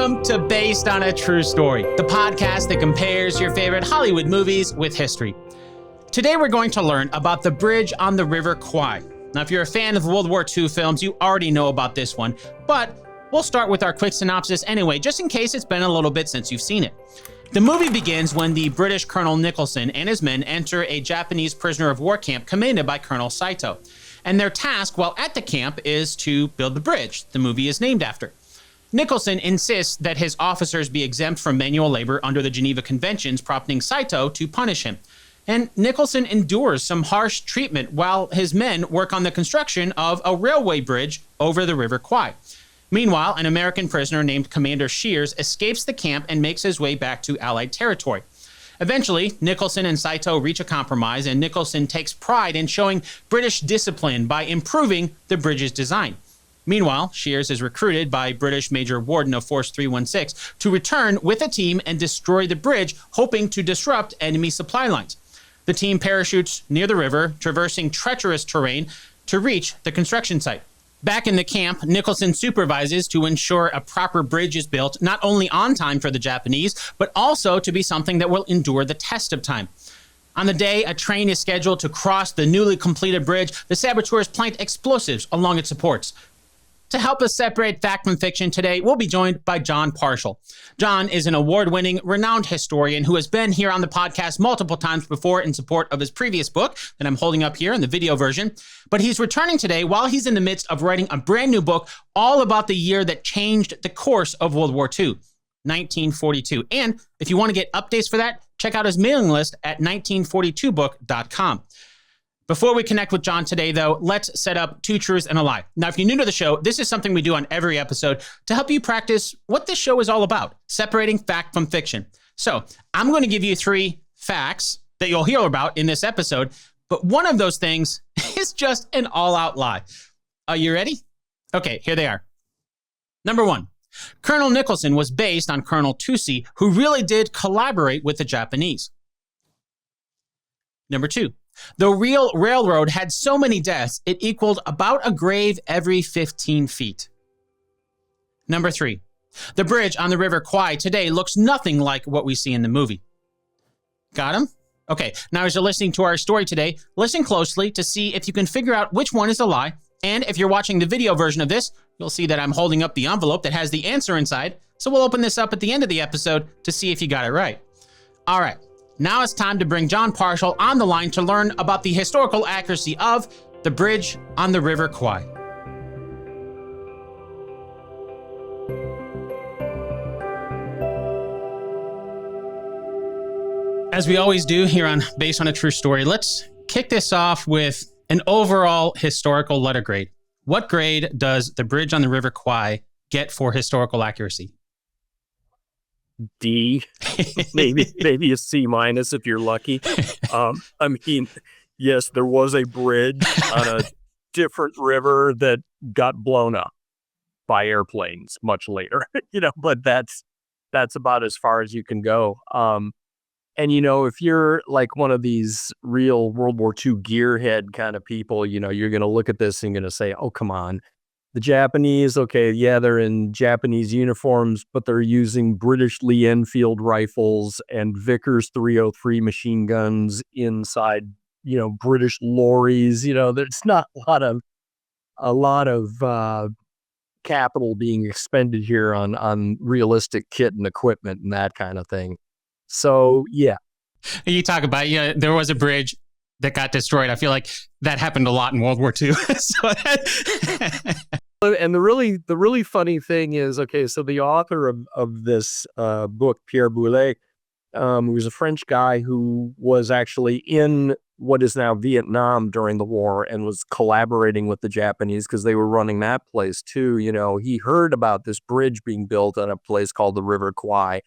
Welcome to Based on a True Story, the podcast that compares your favorite Hollywood movies with history. Today we're going to learn about the bridge on the River Kwai. Now, if you're a fan of World War II films, you already know about this one, but we'll start with our quick synopsis anyway, just in case it's been a little bit since you've seen it. The movie begins when the British Colonel Nicholson and his men enter a Japanese prisoner of war camp commanded by Colonel Saito. And their task while at the camp is to build the bridge the movie is named after. Nicholson insists that his officers be exempt from manual labor under the Geneva Conventions, prompting Saito to punish him. And Nicholson endures some harsh treatment while his men work on the construction of a railway bridge over the River Kwai. Meanwhile, an American prisoner named Commander Shears escapes the camp and makes his way back to Allied territory. Eventually, Nicholson and Saito reach a compromise, and Nicholson takes pride in showing British discipline by improving the bridge's design. Meanwhile, Shears is recruited by British Major Warden of Force 316 to return with a team and destroy the bridge, hoping to disrupt enemy supply lines. The team parachutes near the river, traversing treacherous terrain to reach the construction site. Back in the camp, Nicholson supervises to ensure a proper bridge is built, not only on time for the Japanese, but also to be something that will endure the test of time. On the day a train is scheduled to cross the newly completed bridge, the saboteurs plant explosives along its supports. To help us separate fact from fiction today, we'll be joined by Jon Parshall. Jon is an award-winning, renowned historian who has been here on the podcast multiple times before in support of his previous book that I'm holding up here in the video version. But he's returning today while he's in the midst of writing a brand new book all about the year that changed the course of World War II, 1942. And if you want to get updates for that, check out his mailing list at 1942book.com. Before we connect with Jon today, though, let's set up two truths and a lie. Now, if you're new to the show, this is something we do on every episode to help you practice what this show is all about, separating fact from fiction. So I'm going to give you three facts that you'll hear about in this episode, but one of those things is just an all-out lie. Are you ready? Okay, here they are. Number one, Colonel Nicholson was based on Colonel Toosey, who really did collaborate with the Japanese. Number two, the real railroad had so many deaths, it equaled about a grave every 15 feet. Number three, the bridge on the River Kwai today looks nothing like what we see in the movie. Got him? Okay, now as you're listening to our story today, listen closely to see if you can figure out which one is a lie. And if you're watching the video version of this, you'll see that I'm holding up the envelope that has the answer inside. So we'll open this up at the end of the episode to see if you got it right. All right. Now it's time to bring Jon Parshall on the line to learn about the historical accuracy of the bridge on the River Kwai. As we always do here on Based on a True Story, let's kick this off with an overall historical letter grade. What grade does the bridge on the River Kwai get for historical accuracy? D, maybe a C minus if you're lucky. I mean, yes, there was a bridge on a different river that got blown up by airplanes much later, but that's about as far as you can go. And, if you're like one of these real World War II gearhead kind of people, you're going to look at this and going to say, oh, come on. The Japanese, okay, yeah, they're in Japanese uniforms, but they're using British Lee Enfield rifles and Vickers 303 machine guns inside, British lorries. There's not a lot of capital being expended here on realistic kit and equipment and that kind of thing. So, yeah. You talk about, there was a bridge that got destroyed. I feel like that happened a lot in World War II. And the really funny thing is, okay, so the author of this book, Pierre Boulez, who was a French guy who was actually in what is now Vietnam during the war and was collaborating with the Japanese because they were running that place too. He heard about this bridge being built on a place called the River Kwai.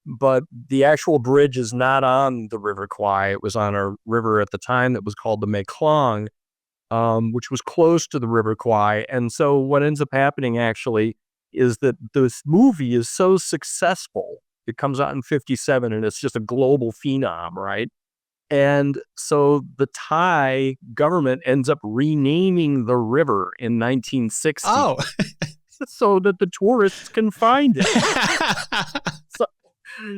But the actual bridge is not on the River Kwai. It was on a river at the time that was called the Mekong, which was close to the River Kwai. And so what ends up happening actually is that this movie is so successful. It comes out in 1957 and it's just a global phenom, right? And so the Thai government ends up renaming the river in 1960. Oh. so that the tourists can find it. So,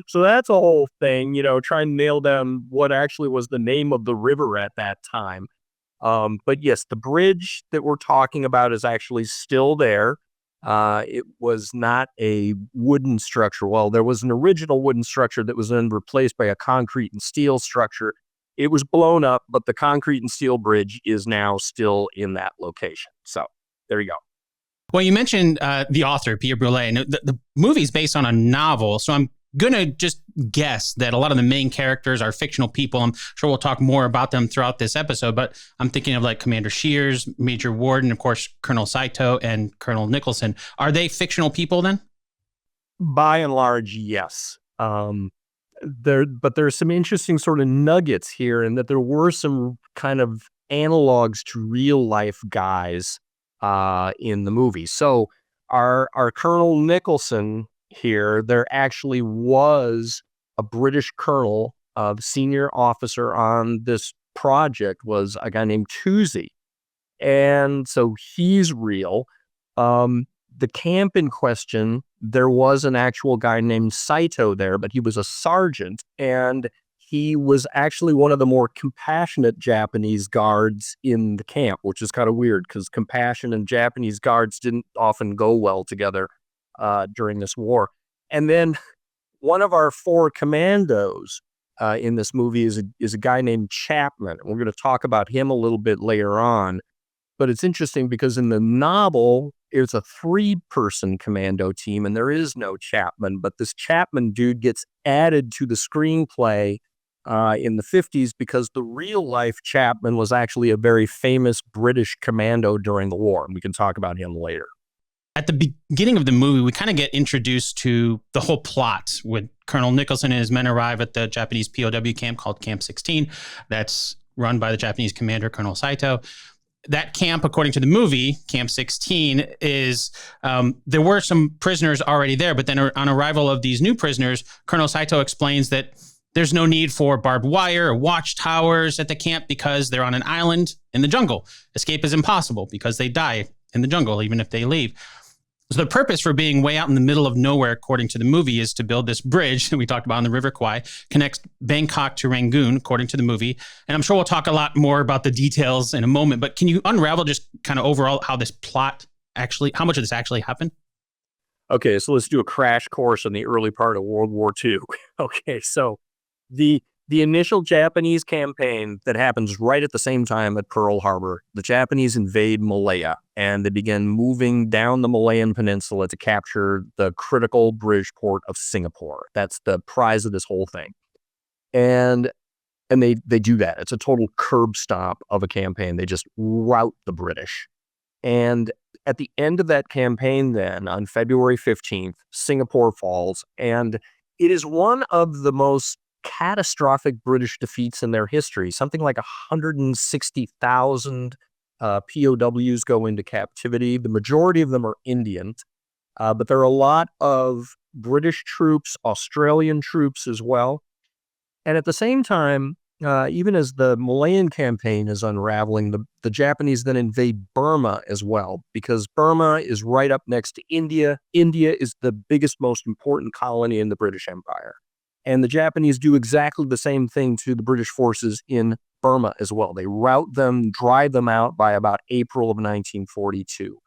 so that's a whole thing, trying to nail down what actually was the name of the river at that time. But yes, the bridge that we're talking about is actually still there. It was not a wooden structure. Well, there was an original wooden structure that was then replaced by a concrete and steel structure. It was blown up, but the concrete and steel bridge is now still in that location. So there you go. Well, you mentioned the author, Pierre Brulé, and the movie's based on a novel. So I'm going to just guess that a lot of the main characters are fictional people. I'm sure we'll talk more about them throughout this episode, but I'm thinking of like Commander Shears, Major Warden, of course, Colonel Saito, and Colonel Nicholson. Are they fictional people then? By and large, yes. But there's some interesting sort of nuggets here in that there were some kind of analogs to real life guys in the movie. So our Colonel Nicholson here, there actually was a British colonel, senior officer on this project was a guy named Toosey. And so he's real. The camp in question, there was an actual guy named Saito there, but he was a sergeant, and he was actually one of the more compassionate Japanese guards in the camp, which is kind of weird because compassion and Japanese guards didn't often go well together during this war. And then one of our 4 commandos in this movie is a guy named Chapman. We're going to talk about him a little bit later on. But it's interesting because in the novel, it's a 3-person commando team, and there is no Chapman. But this Chapman dude gets added to the screenplay in the 50s because the real-life Chapman was actually a very famous British commando during the war. And we can talk about him later. At the beginning of the movie, we kind of get introduced to the whole plot when Colonel Nicholson and his men arrive at the Japanese POW camp called Camp 16. That's run by the Japanese commander, Colonel Saito. That camp, according to the movie, Camp 16, is there were some prisoners already there, but then on arrival of these new prisoners, Colonel Saito explains that there's no need for barbed wire or watchtowers at the camp because they're on an island in the jungle. Escape is impossible because they die in the jungle, even if they leave. So the purpose for being way out in the middle of nowhere, according to the movie, is to build this bridge that we talked about on the River Kwai, connects Bangkok to Rangoon, according to the movie. And I'm sure we'll talk a lot more about the details in a moment, but can you unravel just kind of overall how this plot actually, how much of this actually happened? Okay, so let's do a crash course on the early part of World War II. Okay, so the initial Japanese campaign that happens right at the same time at Pearl Harbor, the Japanese invade Malaya, and they begin moving down the Malayan Peninsula to capture the critical British port of Singapore. That's the prize of this whole thing. And they do that. It's a total curb stomp of a campaign. They just rout the British. And at the end of that campaign then, on February 15th, Singapore falls, and it is one of the most catastrophic British defeats in their history. Something like 160,000 POWs go into captivity. The majority of them are Indian, but there are a lot of British troops, Australian troops as well. And at the same time, even as the Malayan campaign is unraveling, the Japanese then invade Burma as well, because Burma is right up next to India. India is the biggest, most important colony in the British Empire. And the Japanese do exactly the same thing to the British forces in Burma as well. They rout them, drive them out by about April of 1942.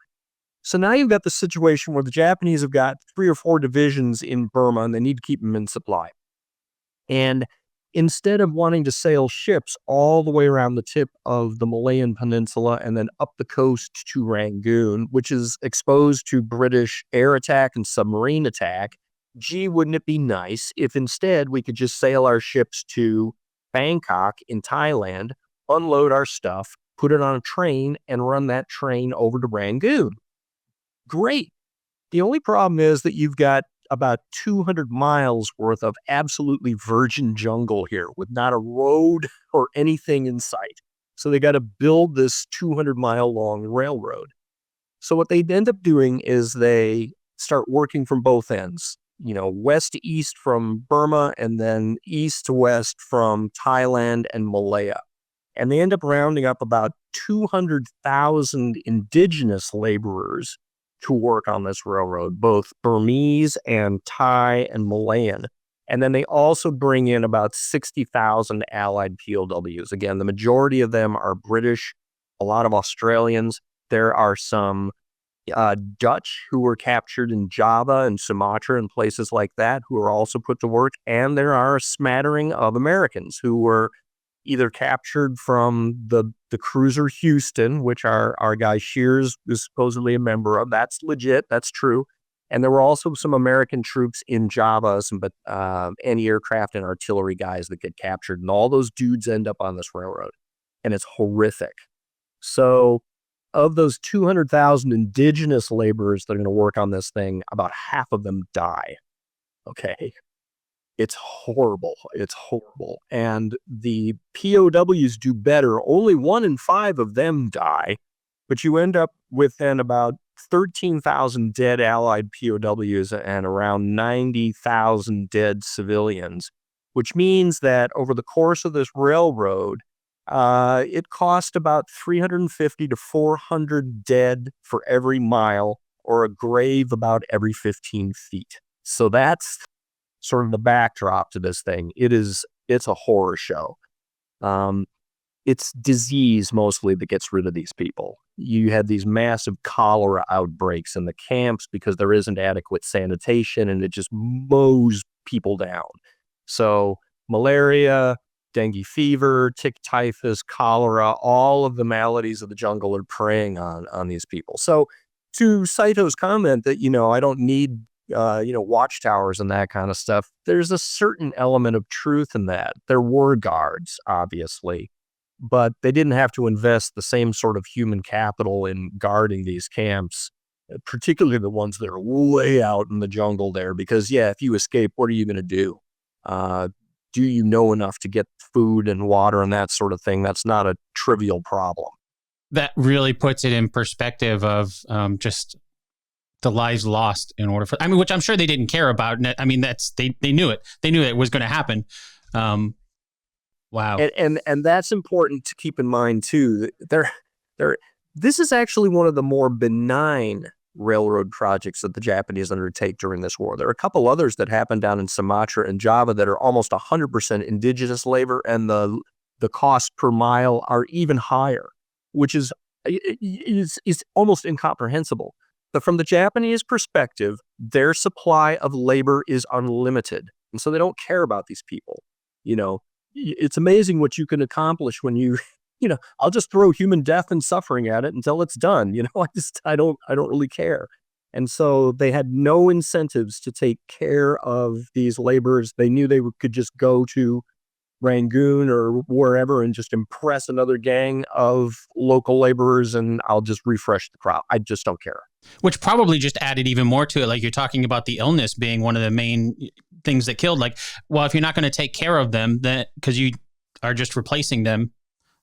So now you've got the situation where the Japanese have got 3 or 4 divisions in Burma, and they need to keep them in supply. And instead of wanting to sail ships all the way around the tip of the Malayan Peninsula and then up the coast to Rangoon, which is exposed to British air attack and submarine attack, gee, wouldn't it be nice if instead we could just sail our ships to Bangkok in Thailand, unload our stuff, put it on a train, and run that train over to Rangoon? Great. The only problem is that you've got about 200 miles worth of absolutely virgin jungle here with not a road or anything in sight. So they got to build this 200-mile long railroad. So what they end up doing is they start working from both ends, west to east from Burma and then east to west from Thailand and Malaya. And they end up rounding up about 200,000 indigenous laborers to work on this railroad, both Burmese and Thai and Malayan. And then they also bring in about 60,000 Allied POWs. Again, the majority of them are British, a lot of Australians. There are some Dutch who were captured in Java and Sumatra and places like that who are also put to work. And there are a smattering of Americans who were either captured from the cruiser Houston, which our guy Shears is supposedly a member of. That's legit. That's true. And there were also some American troops in Java, some anti-aircraft and artillery guys that get captured. And all those dudes end up on this railroad. And it's horrific. So of those 200,000 indigenous laborers that are going to work on this thing, about half of them die. Okay. It's horrible. It's horrible. And the POWs do better. Only 1 in 5 of them die, but you end up with then about 13,000 dead Allied POWs and around 90,000 dead civilians, which means that over the course of this railroad, it cost about 350 to 400 dead for every mile, or a grave about every 15 feet. So that's sort of the backdrop to this thing. It's a horror show. It's disease mostly that gets rid of these people. You had these massive cholera outbreaks in the camps because there isn't adequate sanitation, and it just mows people down. So malaria, dengue fever, tick typhus, cholera, all of the maladies of the jungle are preying on these people. So to Saito's comment that, I don't need watchtowers and that kind of stuff, there's a certain element of truth in that. There were guards, obviously, but they didn't have to invest the same sort of human capital in guarding these camps, particularly the ones that are way out in the jungle there, because, if you escape, what are you going to do? Do you know enough to get food and water and that sort of thing? That's not a trivial problem. That really puts it in perspective of just the lives lost in order for, which I'm sure they didn't care about. They knew it. They knew it was going to happen. Wow. And that's important to keep in mind too. This is actually one of the more benign railroad projects that the Japanese undertake during this war. There are a couple others that happen down in Sumatra and Java that are almost 100% indigenous labor, and the cost per mile are even higher, which is almost incomprehensible. But from the Japanese perspective, their supply of labor is unlimited. And so they don't care about these people. It's amazing what you can accomplish when I'll just throw human death and suffering at it until it's done. I don't really care. And so they had no incentives to take care of these laborers. They knew they could just go to Rangoon or wherever and just impress another gang of local laborers, and I'll just refresh the crop. I just don't care. Which probably just added even more to it. Like, you're talking about the illness being one of the main things that killed. Like, well, if you're not going to take care of them, then because you are just replacing them,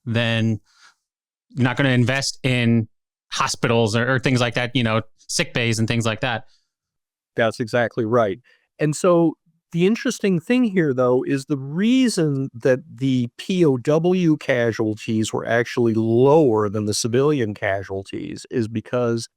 then you're not going to invest in hospitals or things like that, sick bays and things like that. That's exactly right. And so the interesting thing here, though, is the reason that the POW casualties were actually lower than the civilian casualties is because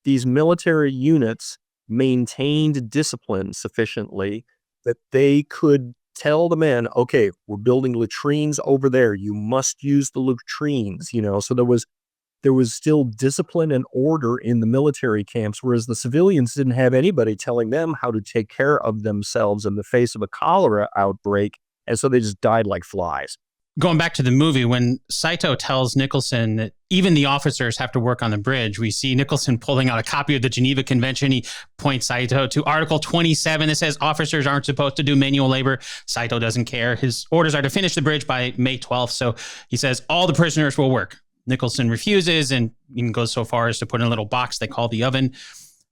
these military units maintained discipline sufficiently that they could tell the men, okay, we're building latrines over there. You must use the latrines, so there was still discipline and order in the military camps, whereas the civilians didn't have anybody telling them how to take care of themselves in the face of a cholera outbreak. And so they just died like flies. Going back to the movie, when Saito tells Nicholson that even the officers have to work on the bridge, we see Nicholson pulling out a copy of the Geneva Convention. He points Saito to Article 27 that says officers aren't supposed to do manual labor. Saito doesn't care. His orders are to finish the bridge by May 12th. So he says all the prisoners will work. Nicholson refuses and even goes so far as to put in a little box they call the oven.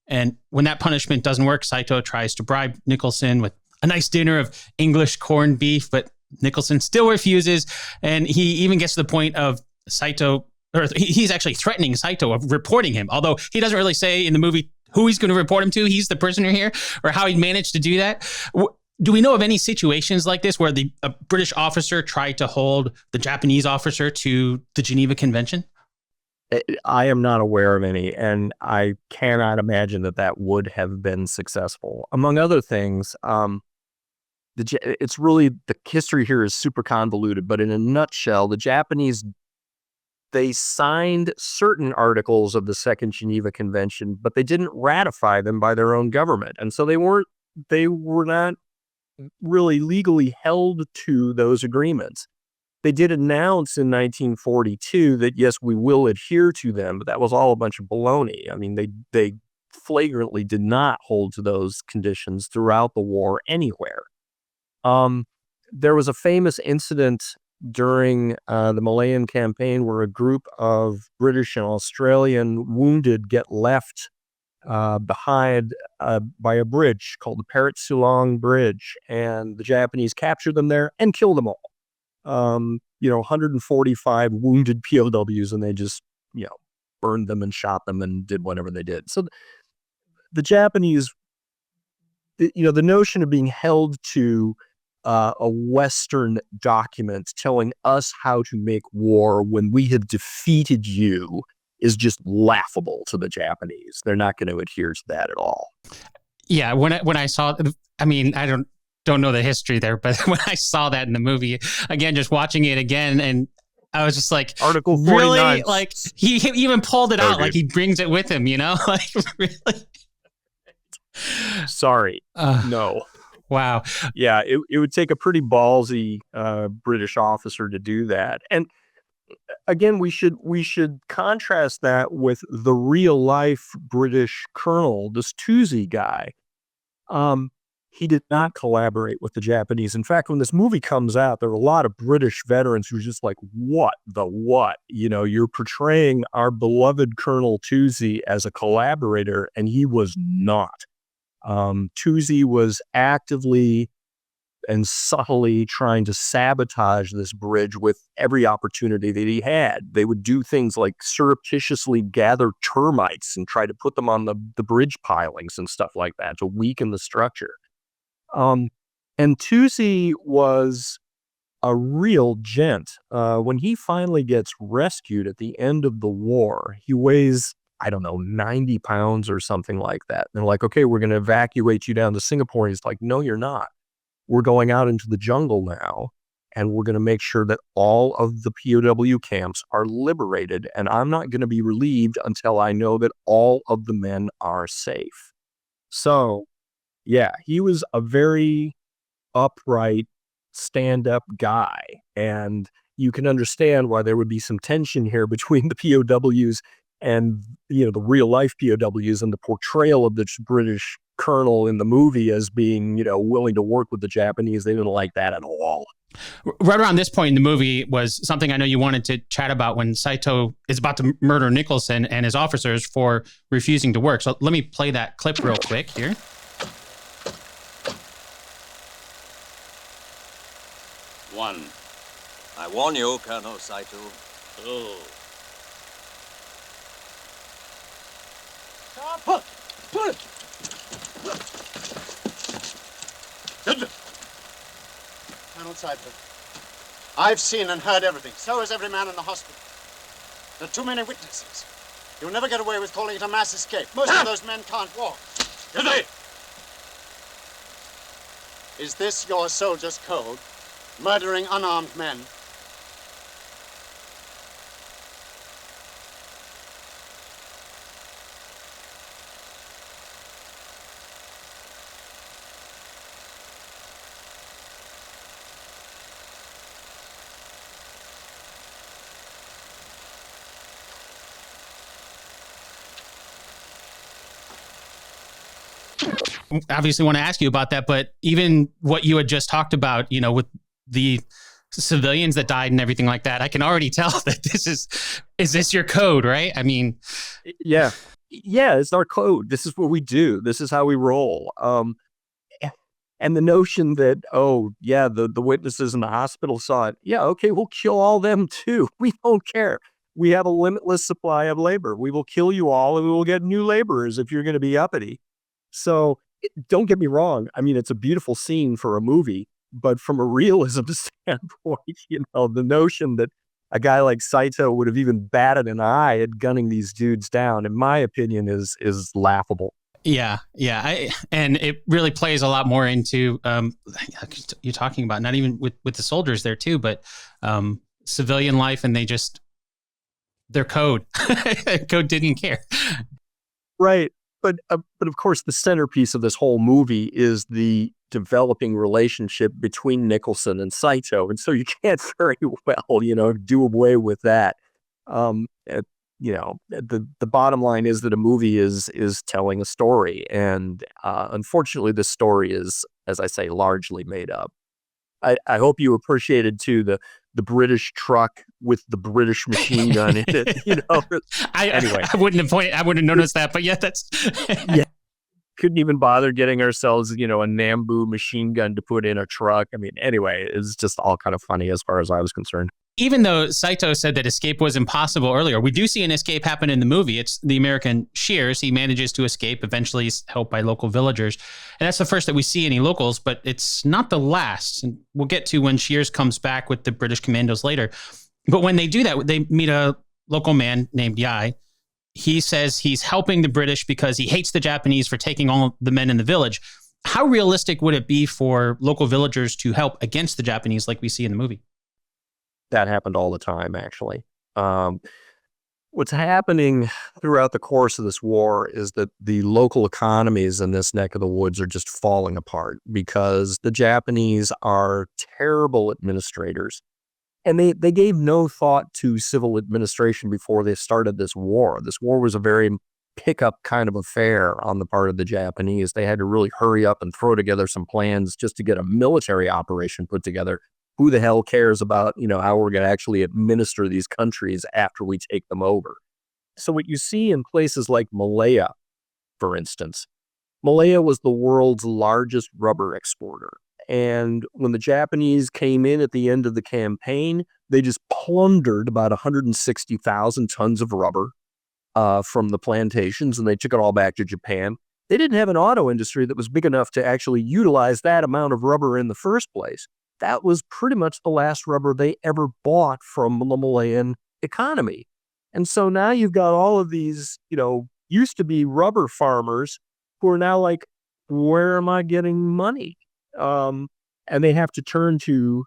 And when that punishment doesn't work, Saito tries to bribe Nicholson with a nice dinner of English corned beef, but Nicholson still refuses. And he even gets to the point of Saito, or he's actually threatening Saito of reporting him. Although he doesn't really say in the movie who he's going to report him to. He's the prisoner here, or how he managed to do that. Do we know of any situations like this where a British officer tried to hold the Japanese officer to the Geneva Convention? I am not aware of any, and I cannot imagine that would have been successful. Among other things, it's really, the history here is super convoluted, but in a nutshell, the Japanese, they signed certain articles of the Second Geneva Convention, but they didn't ratify them by their own government. And so they were not really legally held to those agreements. They did announce in 1942 that, yes, we will adhere to them, but that was all a bunch of baloney. I mean, they flagrantly did not hold to those conditions throughout the war anywhere. There was a famous incident during the Malayan campaign where a group of British and Australian wounded get left behind by a bridge called the Parrot Sulong Bridge, and the Japanese captured them there and killed them all. 145 wounded POWs, and they just, burned them and shot them and did whatever they did. So the Japanese, the notion of being held to a Western document telling us how to make war when we have defeated you is just laughable to the Japanese. They're not going to adhere to that at all. Yeah, when I saw, I mean, I don't know the history there, but when I saw that in the movie, again, just watching it again, and I was just like, Article 49. Really? Like, he even pulled it out, like he brings it with him, like, really? Sorry. No. Wow. Yeah, it would take a pretty ballsy British officer to do that. And again, we should contrast that with the real life British colonel, this Toosey guy. He did not collaborate with the Japanese. In fact, when this movie comes out, there are a lot of British veterans who are just like, what? You're portraying our beloved Colonel Toosey as a collaborator, and he was not. Toosey was actively and subtly trying to sabotage this bridge with every opportunity that he had. They would do things like surreptitiously gather termites and try to put them on the bridge pilings and stuff like that to weaken the structure. And Toosey was a real gent. When he finally gets rescued at the end of the war, he weighs, 90 pounds or something like that. They're like, okay, we're going to evacuate you down to Singapore. He's like, no, you're not. We're going out into the jungle now, and we're going to make sure that all of the POW camps are liberated, and I'm not going to be relieved until I know that all of the men are safe. So, yeah, he was a very upright, stand-up guy, and you can understand why there would be some tension here between the POWs and, the real-life POWs, and the portrayal of the British colonel in the movie as being, willing to work with the Japanese. They didn't like that at all. Right around this point in the movie was something I know you wanted to chat about, when Saito is about to murder Nicholson and his officers for refusing to work. So let me play that clip real quick here. One. I warn you, Colonel Saito. Two. Colonel Saito, I've seen and heard everything. So has every man in the hospital. There are too many witnesses. You'll never get away with calling it a mass escape. Most of those men can't walk. Is this your soldier's code? Murdering unarmed men? Obviously want to ask you about that, but even what you had just talked about, with the civilians that died and everything like that, I can already tell that is this your code, right? I mean, yeah, it's our code. This is what we do. This is how we roll. And the notion that, the witnesses in the hospital saw it. Yeah, okay, we'll kill all them too. We don't care. We have a limitless supply of labor. We will kill you all, and we will get new laborers if you're going to be uppity. So don't get me wrong. I mean, it's a beautiful scene for a movie, but from a realism standpoint, the notion that a guy like Saito would have even batted an eye at gunning these dudes down, in my opinion, is laughable. Yeah. And it really plays a lot more into you're talking about not even with the soldiers there too, but civilian life, and their code didn't care. Right. But of course, the centerpiece of this whole movie is the developing relationship between Nicholson and Saito. And so you can't very well, do away with that. The bottom line is that a movie is telling a story. And unfortunately, this story is, as I say, largely made up. I hope you appreciated, too, the British truck with the British machine gun in it. Anyway. I wouldn't have noticed that, but yeah, that's... Yeah. Couldn't even bother getting ourselves, a Nambu machine gun to put in a truck. I mean, anyway, it's just all kind of funny as far as I was concerned. Even though Saito said that escape was impossible earlier, we do see an escape happen in the movie. It's the American Shears. He manages to escape, eventually he's helped by local villagers. And that's the first that we see any locals, but it's not the last. And we'll get to when Shears comes back with the British commandos later. But when they do that, they meet a local man named Yai. He says he's helping the British because he hates the Japanese for taking all the men in the village. How realistic would it be for local villagers to help against the Japanese like we see in the movie? That happened all the time, actually. What's happening throughout the course of this war is that the local economies in this neck of the woods are just falling apart because the Japanese are terrible administrators. And they gave no thought to civil administration before they started this war. This war was a very pickup kind of affair on the part of the Japanese. They had to really hurry up and throw together some plans just to get a military operation put together. Who the hell cares about, how we're going to actually administer these countries after we take them over? So what you see in places like Malaya, for instance, Malaya was the world's largest rubber exporter. And when the Japanese came in at the end of the campaign, they just plundered about 160,000 tons of rubber from the plantations, and they took it all back to Japan. They didn't have an auto industry that was big enough to actually utilize that amount of rubber in the first place. That was pretty much the last rubber they ever bought from the Malayan economy. And so now you've got all of these, used to be rubber farmers who are now like, where am I getting money? And they have to turn to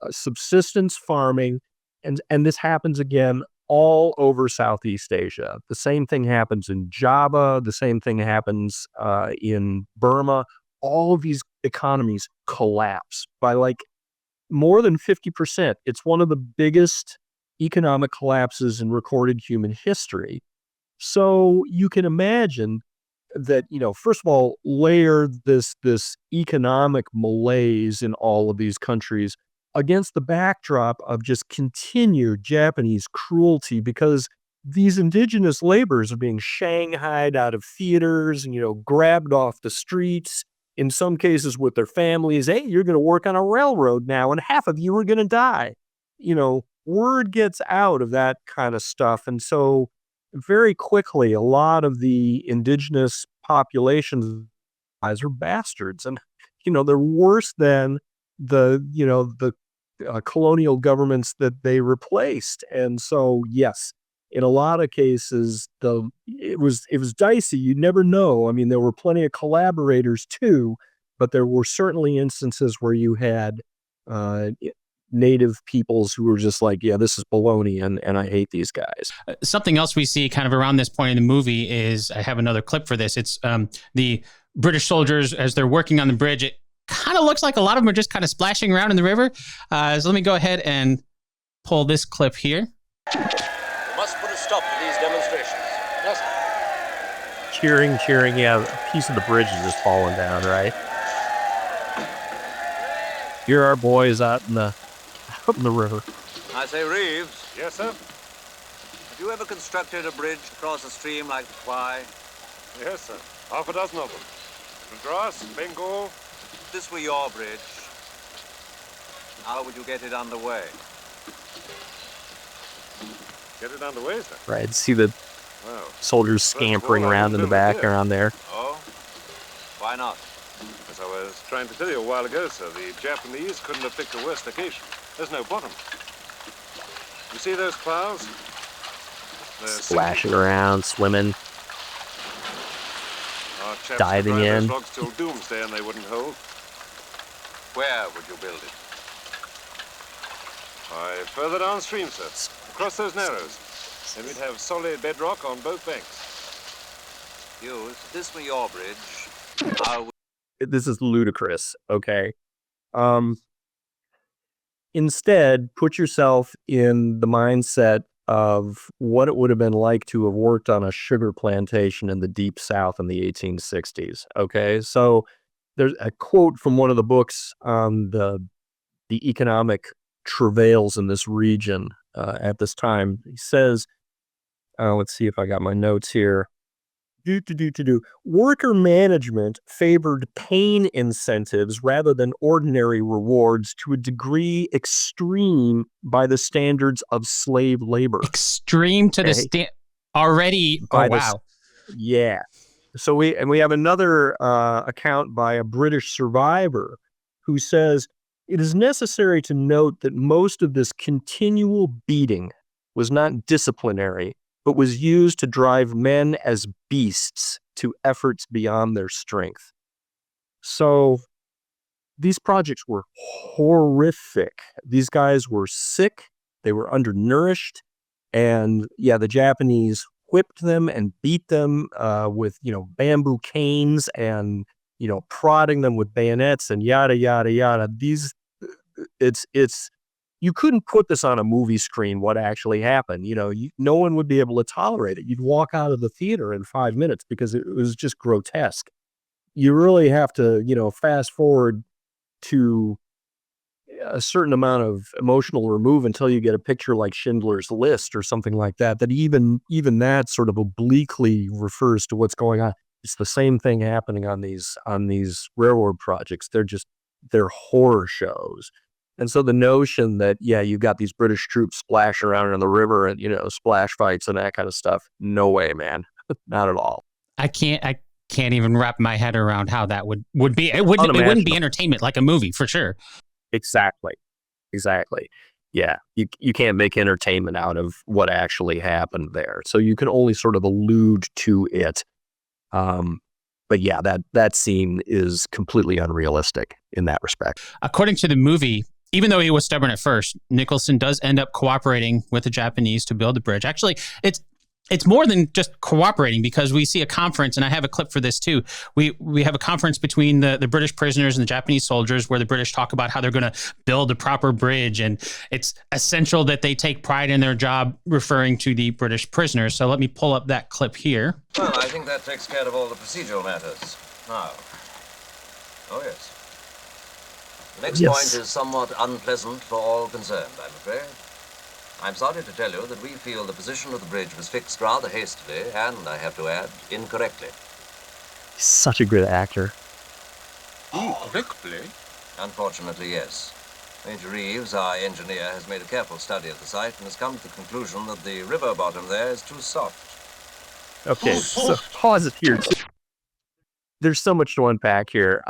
subsistence farming. And this happens again all over Southeast Asia. The same thing happens in Java. The same thing happens in Burma. All of these economies collapse by more than 50%. It's one of the biggest economic collapses in recorded human history. So you can imagine that, first of all, layer this economic malaise in all of these countries against the backdrop of just continued Japanese cruelty, because these indigenous laborers are being shanghaied out of theaters and, grabbed off the streets, in some cases with their families. Hey, you're going to work on a railroad now, and half of you are going to die. Word gets out of that kind of stuff. And so very quickly, a lot of the indigenous populations are bastards. And, they're worse than the colonial governments that they replaced. And so, yes, in a lot of cases, it was dicey. You never know. I mean, there were plenty of collaborators too, but there were certainly instances where you had native peoples who were just like, yeah, this is baloney, and I hate these guys. Something else we see kind of around this point in the movie is, I have another clip for this. It's the British soldiers as they're working on the bridge. It kind of looks like a lot of them are just kind of splashing around in the river. So let me go ahead and pull this clip here. Must put a stop to these demonstrations. Yes, sir. Cheering. Yeah, a piece of the bridge is just falling down, right? Here are our boys out in the river. I say, Reeves. Yes, sir. Have you ever constructed a bridge across a stream like the Kwai? Yes, sir. Half a dozen of them. Madras, Bengal. If this were your bridge, how would you get it underway? Get it underway, sir. Right, see the Well, soldiers scampering around in the back around there. Oh? Why not? as I was trying to tell you a while ago, sir, the Japanese couldn't have picked a worse location. There's no bottom. You see those clouds? They're Splashing around, swimming. Our chaps diving would drive in. those logs till doomsday and they wouldn't hold. Where would you build it? Why, further downstream, sir. Across those narrows. Then we'd have solid bedrock on both banks. Hughes, if this were your bridge, I would... This is ludicrous, okay? Instead, put yourself in the mindset of what it would have been like to have worked on a sugar plantation in the deep South in the 1860s, okay? So there's a quote from one of the books on the economic travails in this region at this time. He says, let's see if I got my notes here. Worker management favored pain incentives rather than ordinary rewards to a degree extreme by the standards of slave labor. Extreme to the already. Oh, wow. Yeah. So we have another account by a British survivor who says, it is necessary to note that most of this continual beating was not disciplinary, but was used to drive men as beasts to efforts beyond their strength. So these projects were horrific. These guys were sick, they were undernourished, and the Japanese whipped them and beat them with, bamboo canes and, prodding them with bayonets and yada, yada, yada. You couldn't put this on a movie screen, what actually happened. No one would be able to tolerate it. You'd walk out of the theater in 5 minutes because it was just grotesque. You really have to, fast forward to a certain amount of emotional remove until you get a picture like Schindler's List or something like that, that even that sort of obliquely refers to what's going on. It's the same thing happening on these railroad projects. They're horror shows. And so the notion that, you've got these British troops splashing around in the river and, splash fights and that kind of stuff. No way, man. Not at all. I can't even wrap my head around how that would be. It wouldn't be entertainment like a movie, for sure. Exactly. Yeah. You can't make entertainment out of what actually happened there. So you can only sort of allude to it. But that scene is completely unrealistic in that respect. According to the movie, even though he was stubborn at first, Nicholson does end up cooperating with the Japanese to build the bridge. Actually, it's more than just cooperating, because we see a conference, and I have a clip for this too. We have a conference between the British prisoners and the Japanese soldiers where the British talk about how they're going to build a proper bridge, and it's essential that they take pride in their job, referring to the British prisoners. So let me pull up that clip here. Well, I think that takes care of all the procedural matters. Now. Oh, yes. The next point is somewhat unpleasant for all concerned, I'm afraid. I'm sorry to tell you that we feel the position of the bridge was fixed rather hastily and, I have to add, incorrectly. He's such a good actor. Incorrectly? Unfortunately, yes. Major Reeves, our engineer, has made a careful study of the site and has come to the conclusion that the river bottom there is too soft. Okay, so pause it here. There's so much to unpack here.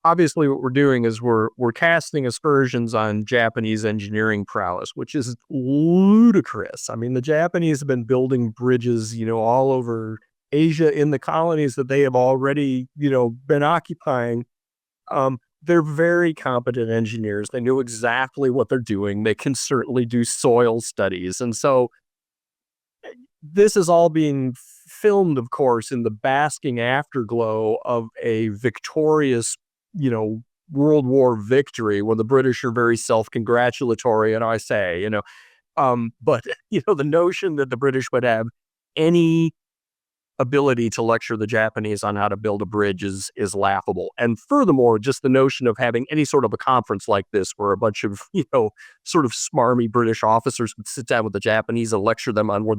Obviously, what we're doing is we're casting aspersions on Japanese engineering prowess, which is ludicrous. I mean, the Japanese have been building bridges, all over Asia in the colonies that they have already, been occupying. They're very competent engineers. They know exactly what they're doing. They can certainly do soil studies. And so this is all being filmed, of course, in the basking afterglow of a victorious, World War victory, when the British are very self-congratulatory, and I say, but, the notion that the British would have any ability to lecture the Japanese on how to build a bridge is laughable. And furthermore, just the notion of having any sort of a conference like this where a bunch of, sort of smarmy British officers would sit down with the Japanese and lecture them on where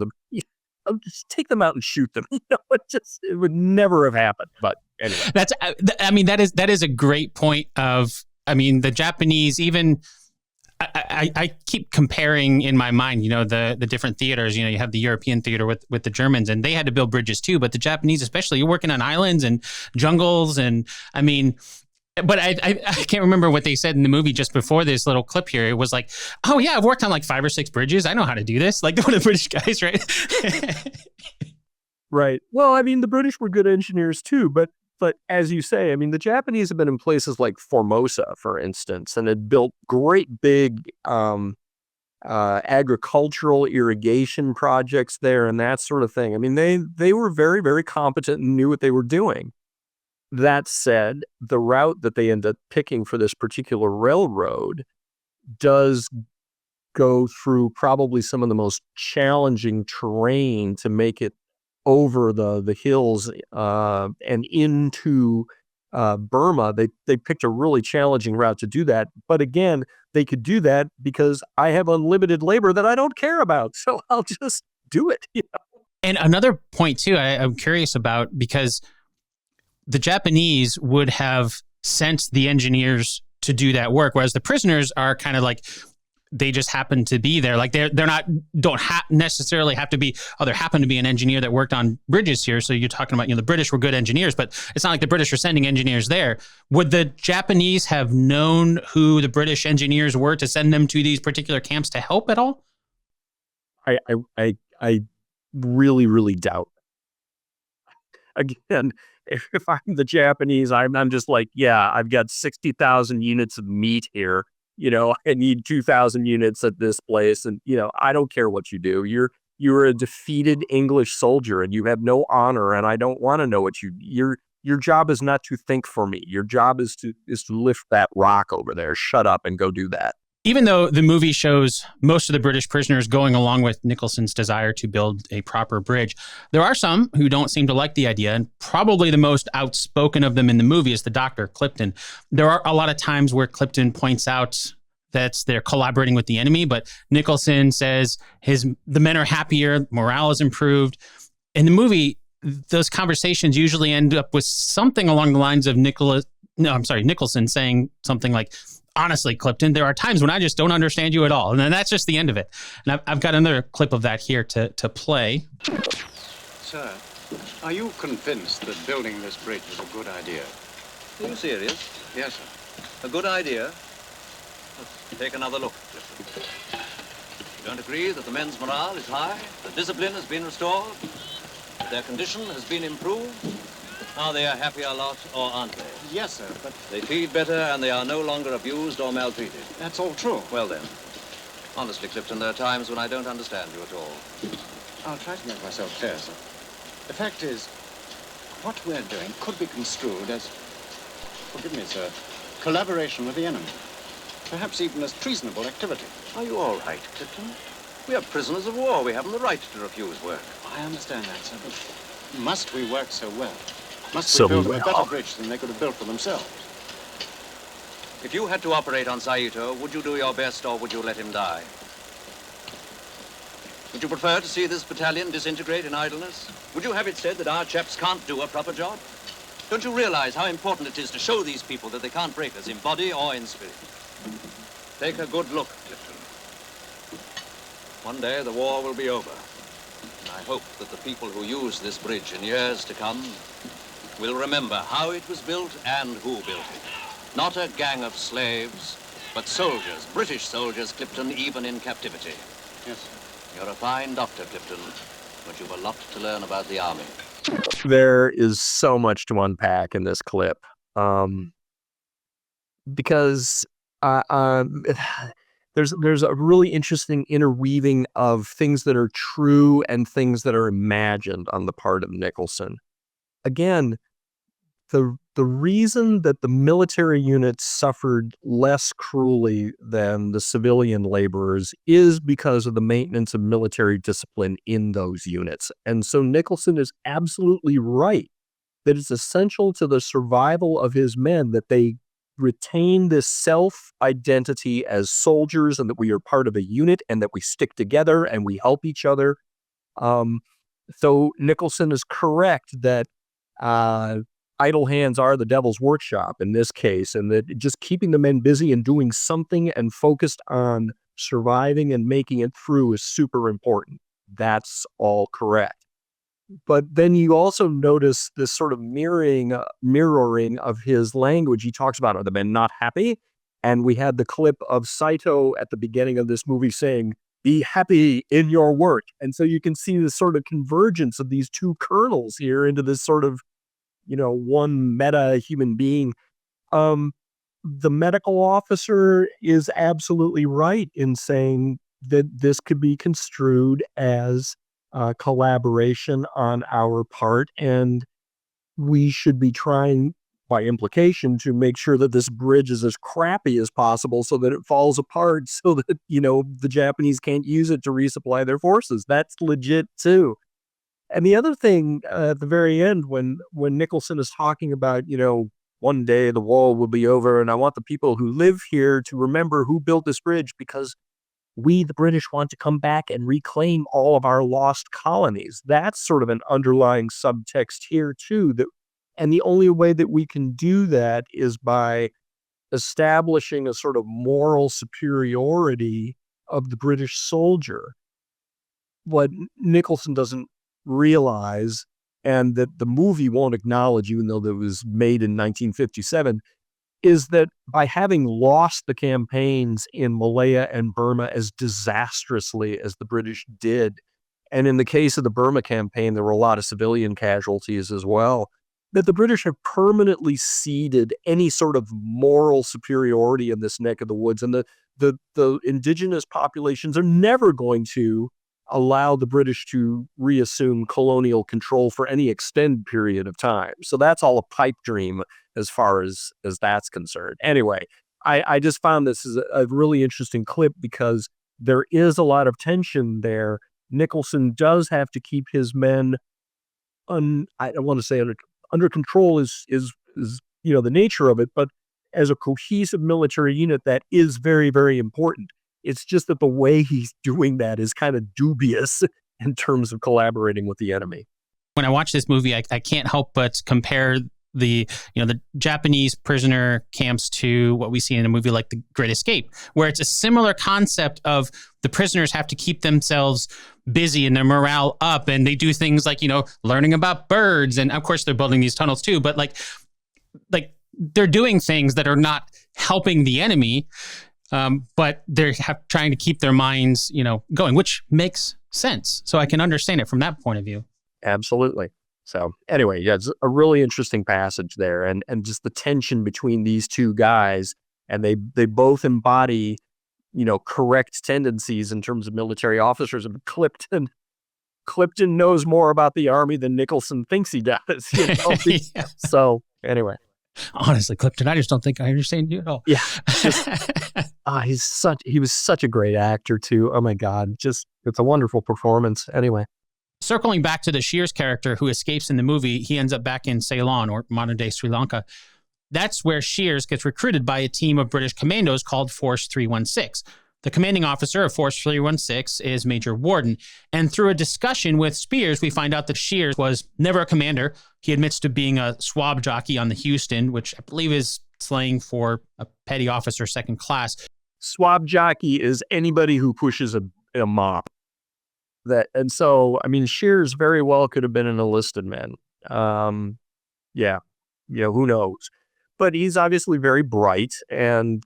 just take them out and shoot them. It would never have happened. But anyway. That is a great point the Japanese, even I keep comparing in my mind, the different theaters. You have the European theater with the Germans, and they had to build bridges too. But the Japanese, especially, you're working on islands and jungles, and But I can't remember what they said in the movie just before this little clip here. It was like, oh yeah, I've worked on like 5 or 6 bridges. I know how to do this. Like one of the British guys, right? Right. Well, I mean, the British were good engineers too, but as you say, I mean, the Japanese have been in places like Formosa, for instance, and had built great big agricultural irrigation projects there and that sort of thing. I mean, they were very, very competent and knew what they were doing. That said, the route that they end up picking for this particular railroad does go through probably some of the most challenging terrain to make it over the hills and into Burma. They picked a really challenging route to do that. But again, they could do that because I have unlimited labor that I don't care about. So I'll just do it. You know? And another point too, I'm curious about, because the Japanese would have sent the engineers to do that work, whereas the prisoners are kind of like, they just happen to be there. Like they're not, necessarily have to be, there happened to be an engineer that worked on bridges here. So you're talking about, the British were good engineers, but it's not like the British are sending engineers there. Would the Japanese have known who the British engineers were to send them to these particular camps to help at all? I really, really doubt. Again, if I'm the Japanese, I'm just like, yeah, I've got 60,000 units of meat here. I need 2,000 units at this place. And, I don't care what you do. You're a defeated English soldier and you have no honor. And I don't want to know what your job is not to think for me. Your job is to lift that rock over there. Shut up and go do that. Even though the movie shows most of the British prisoners going along with Nicholson's desire to build a proper bridge, there are some who don't seem to like the idea, and probably the most outspoken of them in the movie is the doctor, Clifton. There are a lot of times where Clifton points out that they're collaborating with the enemy, but Nicholson says the men are happier, morale is improved. In the movie, those conversations usually end up with something along the lines of Nicholson saying something like, honestly, Clifton, there are times when I just don't understand you at all. And then that's just the end of it. And I've got another clip of that here to play. Sir, are you convinced that building this bridge is a good idea? Are you serious? Yes, sir. A good idea? Let's take another look, Clifton. You don't agree that the men's morale is high, that discipline has been restored, that their condition has been improved? Are they a happier lot, or aren't they? Yes, sir, but... They feed better, and they are no longer abused or maltreated. That's all true. Well then, honestly, Clifton, there are times when I don't understand you at all. I'll try to make myself clear, sir. The fact is, what we're doing could be construed as, forgive me, sir, collaboration with the enemy. Perhaps even as treasonable activity. Are you all right, Clifton? We are prisoners of war. We haven't the right to refuse work. I understand that, sir, but must we work so well? Must So we build well. a better bridge than they could have built for themselves? If you had to operate on Saito, would you do your best or would you let him die? Would you prefer to see this battalion disintegrate in idleness? Would you have it said that our chaps can't do a proper job? Don't you realize how important it is to show these people that they can't break us in body or in spirit? Take a good look, Clifton. One day the war will be over. I hope that the people who use this bridge in years to come will remember how it was built and who built it. Not a gang of slaves, but soldiers, British soldiers, Clifton, even in captivity. Yes, sir. You're a fine doctor, Clifton, but you've a lot to learn about the army. There is so much to unpack in this clip. Because there's a really interesting interweaving of things that are true and things that are imagined on the part of Nicholson. Again, the reason that the military units suffered less cruelly than the civilian laborers is because of the maintenance of military discipline in those units. And so Nicholson is absolutely right that it's essential to the survival of his men that they retain this self-identity as soldiers and that we are part of a unit and that we stick together and we help each other. So Nicholson is correct that idle hands are the devil's workshop in this case, and that just keeping the men busy and doing something and focused on surviving and making it through is super important. That's all correct. But then you also notice this sort of mirroring of his language. He talks about, are the men not happy? And we had the clip of Saito at the beginning of this movie saying, be happy in your work. And so you can see this sort of convergence of these two kernels here into this sort of, one meta human being. The medical officer is absolutely right in saying that this could be construed as collaboration on our part, and we should be trying, by implication, to make sure that this bridge is as crappy as possible so that it falls apart so that, the Japanese can't use it to resupply their forces. That's legit too. And the other thing at the very end, when Nicholson is talking about, one day the war will be over and I want the people who live here to remember who built this bridge because we, the British, want to come back and reclaim all of our lost colonies. That's sort of an underlying subtext here too. And the only way that we can do that is by establishing a sort of moral superiority of the British soldier. What Nicholson doesn't realize, and that the movie won't acknowledge, even though it was made in 1957, is that by having lost the campaigns in Malaya and Burma as disastrously as the British did, and in the case of the Burma campaign, there were a lot of civilian casualties as well, that the British have permanently ceded any sort of moral superiority in this neck of the woods. And the indigenous populations are never going to allow the British to reassume colonial control for any extended period of time. So that's all a pipe dream as far as that's concerned. Anyway, I just found this is a really interesting clip because there is a lot of tension there. Nicholson does have to keep his men I don't want to say under control is the nature of it, but as a cohesive military unit, that is very, very important. It's just that the way he's doing that is kind of dubious in terms of collaborating with the enemy. When I watch this movie, I can't help but compare the Japanese prisoner camps to what we see in a movie like The Great Escape, where it's a similar concept of the prisoners have to keep themselves busy and their morale up, and they do things like, learning about birds, and of course they're building these tunnels too, but like they're doing things that are not helping the enemy, but they're trying to keep their minds, going, which makes sense. So I can understand it from that point of view. Absolutely. So anyway, yeah, it's a really interesting passage there, and just the tension between these two guys, and they both embody, correct tendencies in terms of military officers. And Clifton knows more about the army than Nicholson thinks he does. Yeah. So anyway, honestly, Clifton, I just don't think I understand you at all. Yeah, he was such a great actor too. Oh my God, it's a wonderful performance. Anyway. Circling back to the Shears character who escapes in the movie, he ends up back in Ceylon, or modern-day Sri Lanka. That's where Shears gets recruited by a team of British commandos called Force 316. The commanding officer of Force 316 is Major Warden. And through a discussion with Spears, we find out that Shears was never a commander. He admits to being a swab jockey on the Houston, which I believe is slang for a petty officer second class. Swab jockey is anybody who pushes a mop. And so, Shears very well could have been an enlisted man. Who knows? But he's obviously very bright and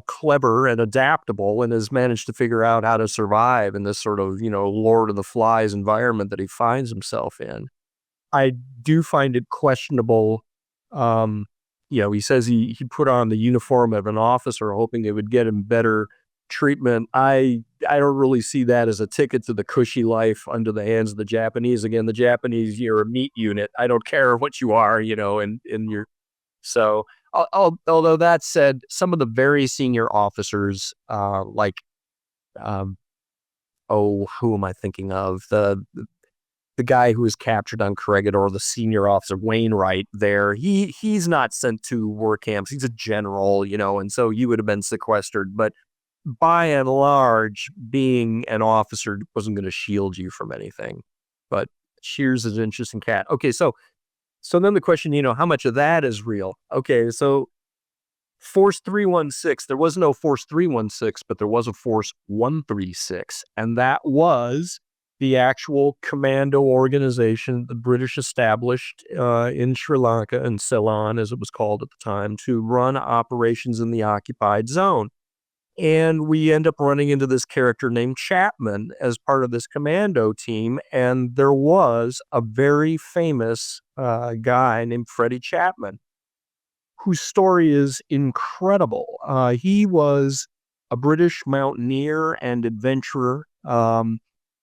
clever and adaptable, and has managed to figure out how to survive in this sort of, Lord of the Flies environment that he finds himself in. I do find it questionable. He says he put on the uniform of an officer hoping it would get him better treatment. I don't really see that as a ticket to the cushy life under the hands of the Japanese. Again, the Japanese, you're a meat unit. I don't care what you are, in your. So, although that said, some of the very senior officers, who am I thinking of? The guy who was captured on Corregidor, the senior officer, Wainwright there, he's not sent to war camps. He's a general, and so you would have been sequestered. But by and large, being an officer wasn't going to shield you from anything. But Shears is an interesting cat. Okay, so then the question, how much of that is real? Okay, so Force 316, there was no Force 316, but there was a Force 136. And that was the actual commando organization the British established in Sri Lanka and Ceylon, as it was called at the time, to run operations in the occupied zone. And we end up running into this character named Chapman as part of this commando team. And there was a very famous guy named Freddie Chapman, whose story is incredible. He was a British mountaineer and adventurer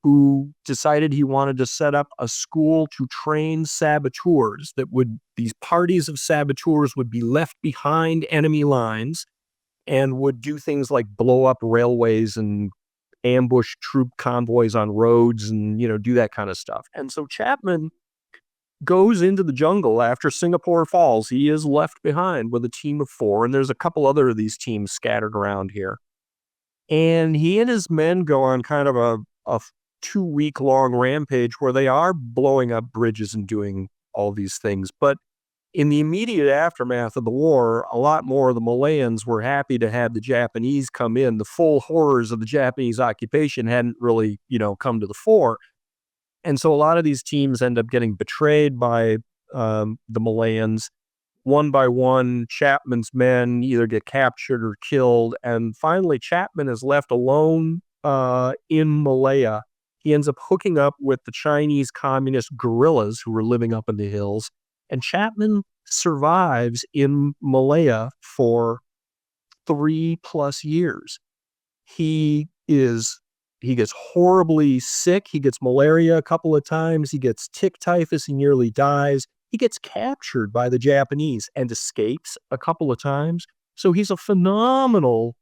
who decided he wanted to set up a school to train saboteurs these parties of saboteurs would be left behind enemy lines and would do things like blow up railways and ambush troop convoys on roads and, do that kind of stuff. And so Chapman goes into the jungle after Singapore falls. He is left behind with a team of 4, and there's a couple other of these teams scattered around here. And he and his men go on kind of a 2-week-long rampage where they are blowing up bridges and doing all these things. But in the immediate aftermath of the war, a lot more of the Malayans were happy to have the Japanese come in. The full horrors of the Japanese occupation hadn't really, come to the fore. And so a lot of these teams end up getting betrayed by the Malayans. One by one, Chapman's men either get captured or killed. And finally, Chapman is left alone in Malaya. He ends up hooking up with the Chinese communist guerrillas who were living up in the hills. And Chapman survives in Malaya for 3+ years. He gets horribly sick. He gets malaria a couple of times. He gets tick typhus. He nearly dies. He gets captured by the Japanese and escapes a couple of times. So he's a phenomenal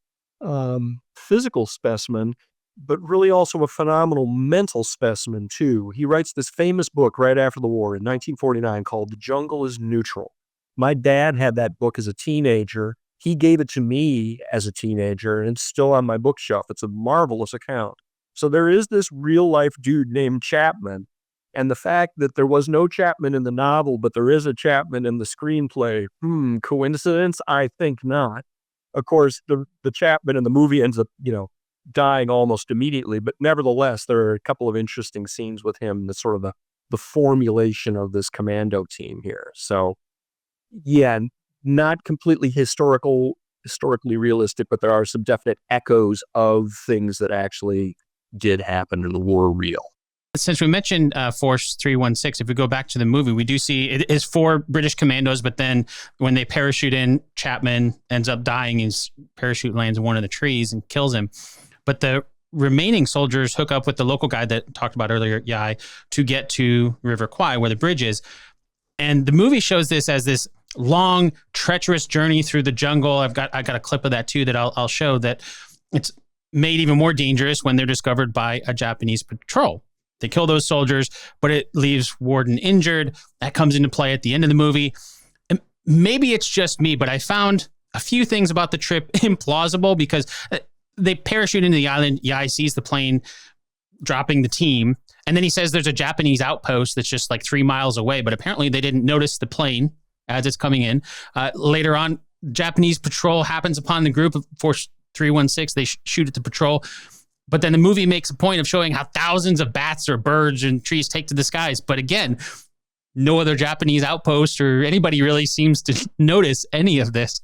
physical specimen, but really also a phenomenal mental specimen, too. He writes this famous book right after the war in 1949 called The Jungle is Neutral. My dad had that book as a teenager. He gave it to me as a teenager, and it's still on my bookshelf. It's a marvelous account. So there is this real-life dude named Chapman, and the fact that there was no Chapman in the novel, but there is a Chapman in the screenplay, coincidence? I think not. Of course, the Chapman in the movie ends up, dying almost immediately, but nevertheless, there are a couple of interesting scenes with him, the sort of the formulation of this commando team here. So, yeah, not completely historically realistic, but there are some definite echoes of things that actually did happen in the war real. Since we mentioned Force 316, if we go back to the movie, we do see it is 4 British commandos, but then when they parachute in, Chapman ends up dying. His parachute lands in one of the trees and kills him. But the remaining soldiers hook up with the local guy that talked about earlier, Yai, to get to River Kwai, where the bridge is. And the movie shows this as this long, treacherous journey through the jungle. I got a clip of that too that I'll show, that it's made even more dangerous when they're discovered by a Japanese patrol. They kill those soldiers, but it leaves Warden injured. That comes into play at the end of the movie. And maybe it's just me, but I found a few things about the trip implausible because they parachute into the island. Yai sees the plane dropping the team. And then he says there's a Japanese outpost that's just like 3 miles away, but apparently they didn't notice the plane as it's coming in. Later on, Japanese patrol happens upon the group of Force 316. They shoot at the patrol. But then the movie makes a point of showing how thousands of bats or birds and trees take to the skies. But again, no other Japanese outpost or anybody really seems to notice any of this.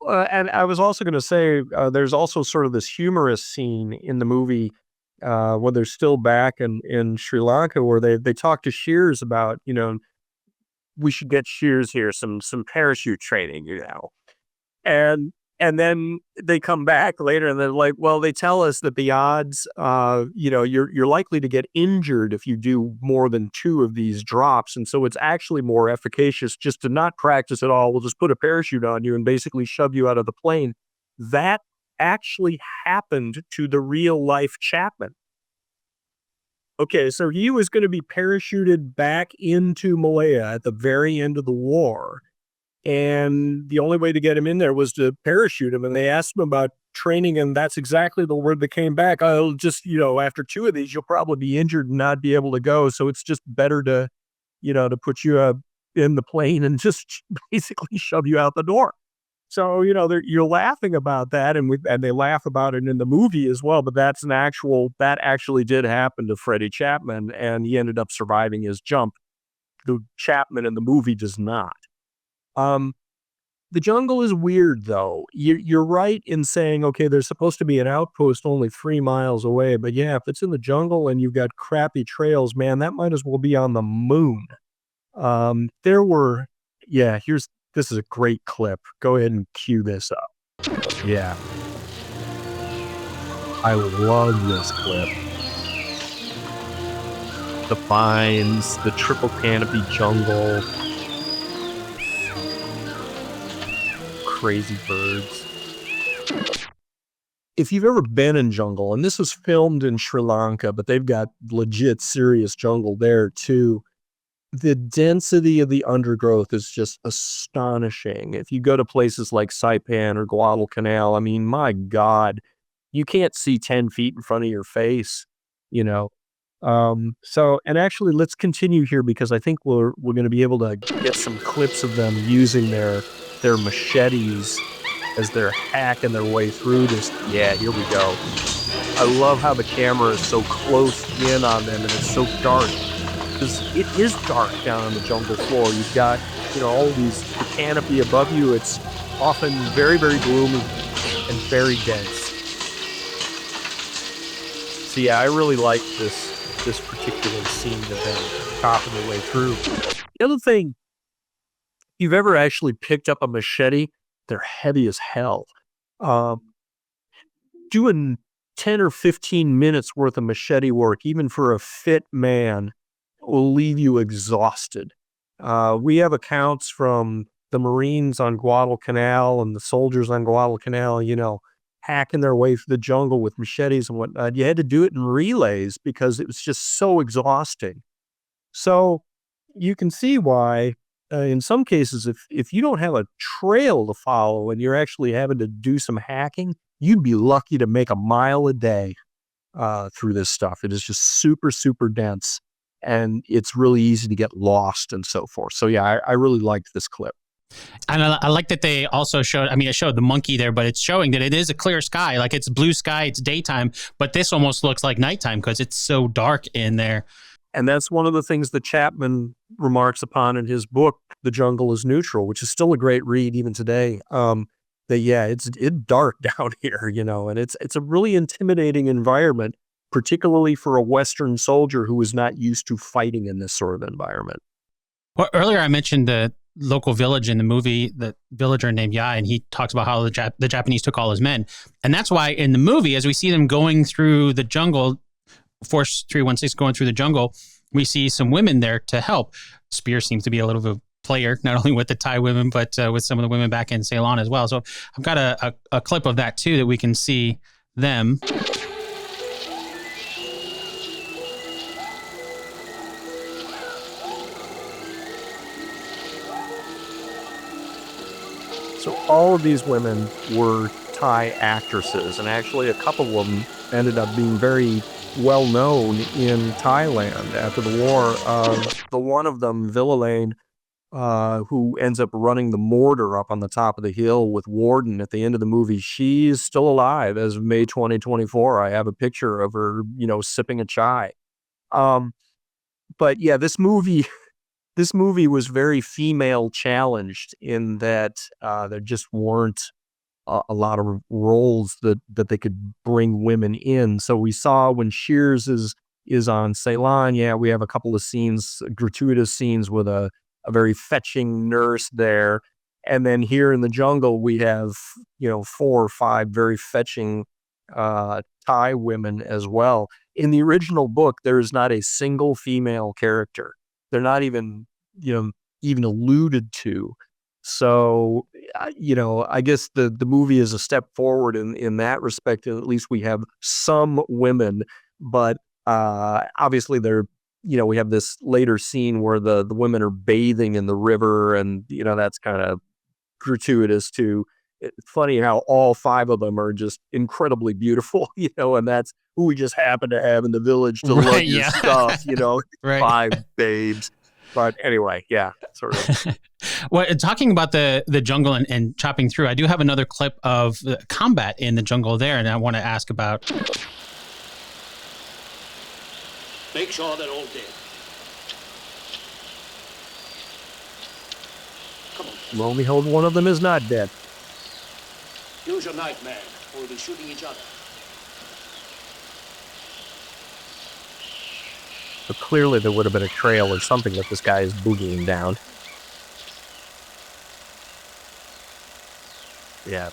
And I was also going to say, there's also sort of this humorous scene in the movie when they're still back in Sri Lanka, where they talk to Shears about, we should get Shears here, some parachute training, And then they come back later and they're like, well, they tell us that the odds, you're likely to get injured if you do more than 2 of these drops. And so it's actually more efficacious just to not practice at all. We'll just put a parachute on you and basically shove you out of the plane. That actually happened to the real life Chapman. Okay, so he was going to be parachuted back into Malaya at the very end of the war. And the only way to get him in there was to parachute him. And they asked him about training, and that's exactly the word that came back. I'll just, after 2 of these, you'll probably be injured and not be able to go. So it's just better to put you in the plane and just basically shove you out the door. So, you're laughing about that, and they laugh about it in the movie as well, but that actually did happen to Freddie Chapman, and he ended up surviving his jump. The Chapman in the movie does not. The jungle is weird, though. You're right in saying, okay, there's supposed to be an outpost only 3 miles away, but yeah, if it's in the jungle and you've got crappy trails, man, that might as well be on the moon. This is a great clip. Go ahead and cue this up. Yeah. I love this clip. The vines, the triple canopy jungle, crazy birds. If you've ever been in jungle, and this was filmed in Sri Lanka, but they've got legit serious jungle there too. The density of the undergrowth is just astonishing. If you go to places like Saipan or Guadalcanal, I mean, my God, you can't see 10 feet in front of your face, and actually, let's continue here because I think we're going to be able to get some clips of them using their machetes as they're hacking their way through this. Yeah, here we go. I love how the camera is so close in on them and it's so dark. Because it is dark down on the jungle floor. You've got, all the canopy above you. It's often very, very gloomy and very dense. So yeah, I really like this particular scene of them chopping their way through. The other thing, if you've ever actually picked up a machete, they're heavy as hell. Doing 10 or 15 minutes worth of machete work, even for a fit man, will leave you exhausted. We have accounts from the Marines on Guadalcanal and the soldiers on Guadalcanal, hacking their way through the jungle with machetes and whatnot. You had to do it in relays because it was just so exhausting. So you can see why, in some cases, if you don't have a trail to follow and you're actually having to do some hacking, you'd be lucky to make a mile a day through this stuff. It is just super, super dense. And it's really easy to get lost and so forth. So yeah, I really liked this clip. And I like that they also showed, it showed the monkey there, but it's showing that it is a clear sky. Like it's blue sky, it's daytime, but this almost looks like nighttime because it's so dark in there. And that's one of the things that Chapman remarks upon in his book, The Jungle is Neutral, which is still a great read even today. It's dark down here, and it's a really intimidating environment, particularly for a Western soldier who is not used to fighting in this sort of environment. Well, earlier I mentioned the local village in the movie, the villager named Yai, and he talks about how the Japanese took all his men. And that's why in the movie, as we see them going through the jungle, Force 316 going through the jungle, we see some women there to help. Spear seems to be a little bit of a player, not only with the Thai women, but with some of the women back in Ceylon as well. So I've got a clip of that too that we can see them. So all of these women were Thai actresses, and actually a couple of them ended up being very well known in Thailand after the war. The one of them, Villalaine, who ends up running the mortar up on the top of the hill with Warden at the end of the movie, she's still alive as of May 2024. I have a picture of her, sipping a chai. But yeah, this movie was very female challenged in that there just weren't a lot of roles that they could bring women in. So we saw when Shears is on Ceylon, we have a couple of scenes, gratuitous scenes with a very fetching nurse there. And then here in the jungle, we have, 4 or 5 very fetching Thai women as well. In the original book, there is not a single female character. They're not even alluded to. So, I guess the movie is a step forward in that respect. At least we have some women, but obviously we have this later scene where the women are bathing in the river, and, that's kind of gratuitous too. It's funny how all 5 of them are just incredibly beautiful, and that's who we just happen to have in the village to lug your stuff, Right. 5 babes. But anyway, yeah, sort of. Well, talking about the jungle and chopping through, I do have another clip of combat in the jungle there, and I want to ask about. Make sure they're all dead. Come on. Lo and behold, one of them is not dead. Use your knife, man, or we'll be shooting each other. But clearly there would have been a trail or something that this guy is boogieing down. Yeah.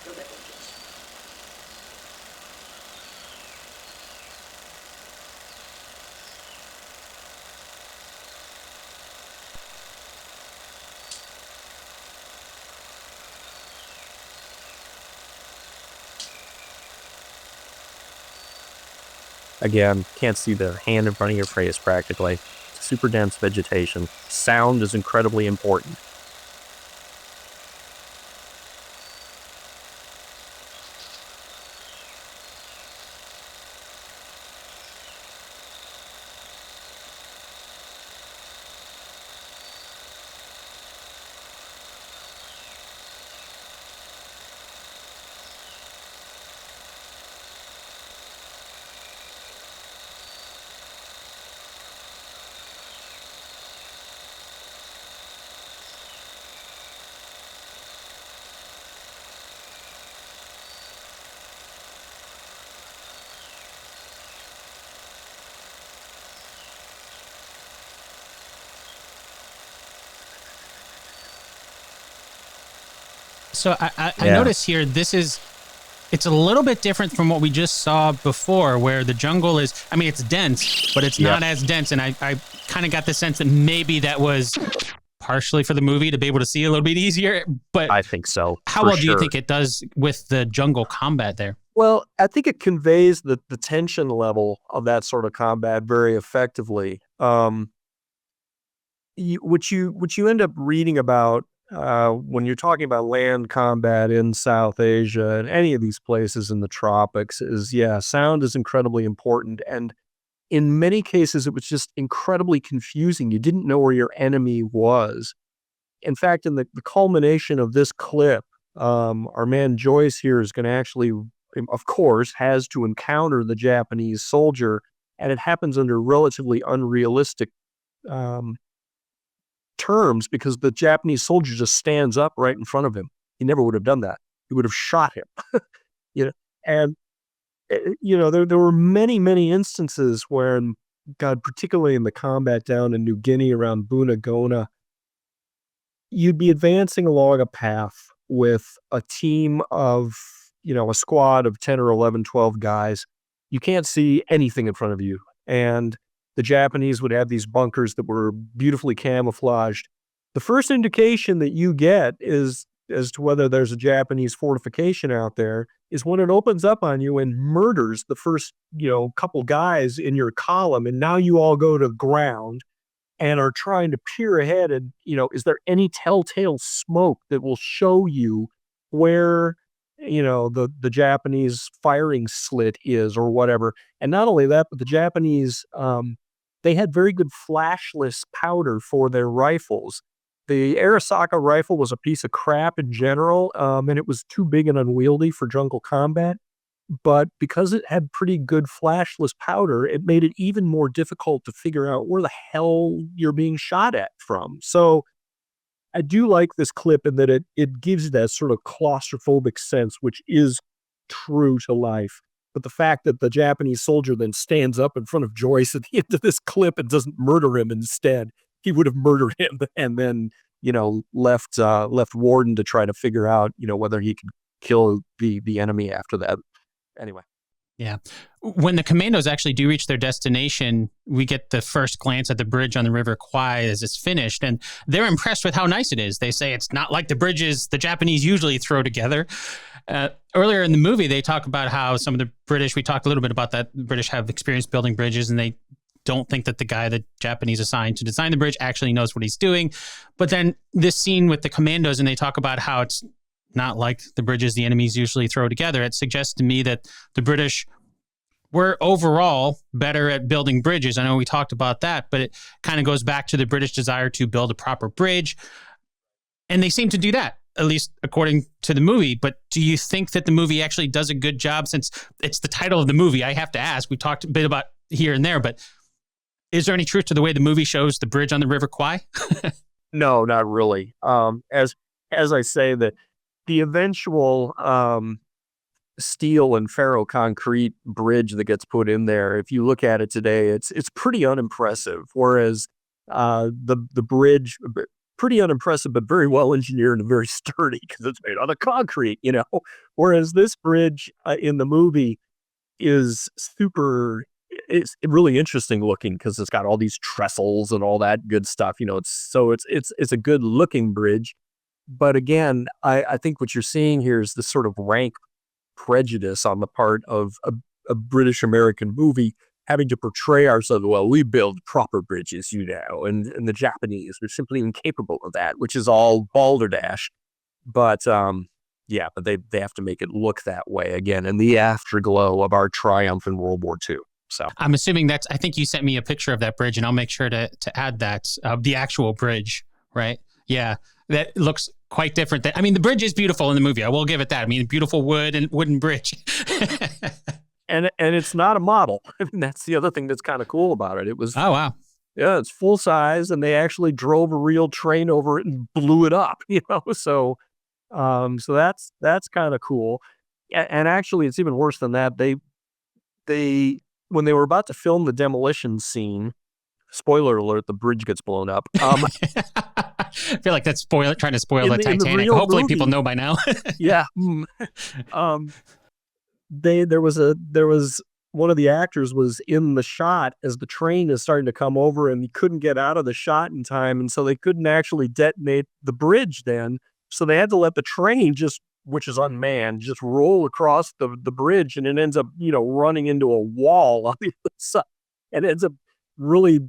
Go that way, Jess. Again, can't see the hand in front of your face practically. Super dense vegetation. Sound is incredibly important. So I notice here, it's a little bit different from what we just saw before, where the jungle is, I mean, it's dense, but it's not as dense. And I kind of got the sense that maybe that was partially for the movie to be able to see a little bit easier. But I think so. How well do you think it does with the jungle combat there? Well, I think it conveys the tension level of that sort of combat very effectively. What you end up reading about when you're talking about land combat in South Asia and any of these places in the tropics is, sound is incredibly important. And in many cases, it was just incredibly confusing. You didn't know where your enemy was. In fact, in the culmination of this clip, our man Joyce here is going to actually, of course, has to encounter the Japanese soldier, and it happens under relatively unrealistic terms because the Japanese soldier just stands up right in front of him. He never would have done that. He would have shot him. And there were many instances where, God, particularly in the combat down in New Guinea around Bunagona, you'd be advancing along a path with a team of, a squad of 10 or 11, 12 guys. You can't see anything in front of you. And the Japanese would have these bunkers that were beautifully camouflaged. The first indication that you get is as to whether there's a Japanese fortification out there is when it opens up on you and murders the first, couple guys in your column. And now you all go to ground and are trying to peer ahead. And, is there any telltale smoke that will show you where, the Japanese firing slit is or whatever. And not only that, but the Japanese, they had very good flashless powder for their rifles. The Arisaka rifle was a piece of crap in general, and it was too big and unwieldy for jungle combat. But because it had pretty good flashless powder, it made it even more difficult to figure out where the hell you're being shot at from. So I do like this clip in that it gives you that sort of claustrophobic sense, which is true to life. But the fact that the Japanese soldier then stands up in front of Joyce at the end of this clip and doesn't murder him instead, he would have murdered him and then, left Warden to try to figure out, whether he could kill the enemy after that. Anyway. Yeah. When the commandos actually do reach their destination, we get the first glance at the bridge on the River Kwai as it's finished, and they're impressed with how nice it is. They say it's not like the bridges the Japanese usually throw together. Earlier in the movie, they talk about how some of the British, we talked a little bit about that, the British have experience building bridges, and they don't think that the guy the Japanese assigned to design the bridge actually knows what he's doing. But then this scene with the commandos, and they talk about how it's not like the bridges the enemies usually throw together. It suggests to me that the British we're overall better at building bridges. I know we talked about that, but it kind of goes back to the British desire to build a proper bridge. And they seem to do that, at least according to the movie. But do you think that the movie actually does a good job? Since it's the title of the movie, I have to ask. We talked a bit about here and there, but is there any truth to the way the movie shows the bridge on the River Kwai? No, not really. As I say, the eventual steel and ferroconcrete bridge that gets put in there, if you look at it today, it's pretty unimpressive. Whereas the bridge, pretty unimpressive, but very well engineered and very sturdy because it's made out of concrete, Whereas this bridge in the movie is it's really interesting looking because it's got all these trestles and all that good stuff. It's a good looking bridge. But again, I think what you're seeing here is this sort of rank prejudice on the part of a British American movie having to portray ourselves, well, we build proper bridges, and the Japanese are simply incapable of that, which is all balderdash. But but they have to make it look that way again in the afterglow of our triumph in World War II. So I'm assuming I think you sent me a picture of that bridge, and I'll make sure to add that, the actual bridge, right? Yeah, that looks quite different. The bridge is beautiful in the movie. I will give it that. Beautiful wooden bridge. And it's not a model. That's the other thing that's kind of cool about it. It was, oh, wow. Yeah, it's full size, and they actually drove a real train over it and blew it up, So that's kind of cool. And actually, it's even worse than that. They when they were about to film the demolition scene, spoiler alert, the bridge gets blown up. I feel like that's trying to spoil the Titanic. Hopefully people know by now. Yeah. There was one of the actors was in the shot as the train is starting to come over, and he couldn't get out of the shot in time. And so they couldn't actually detonate the bridge then. So they had to let the train which is unmanned, just roll across the bridge, and it ends up, running into a wall on the other side, and ends up really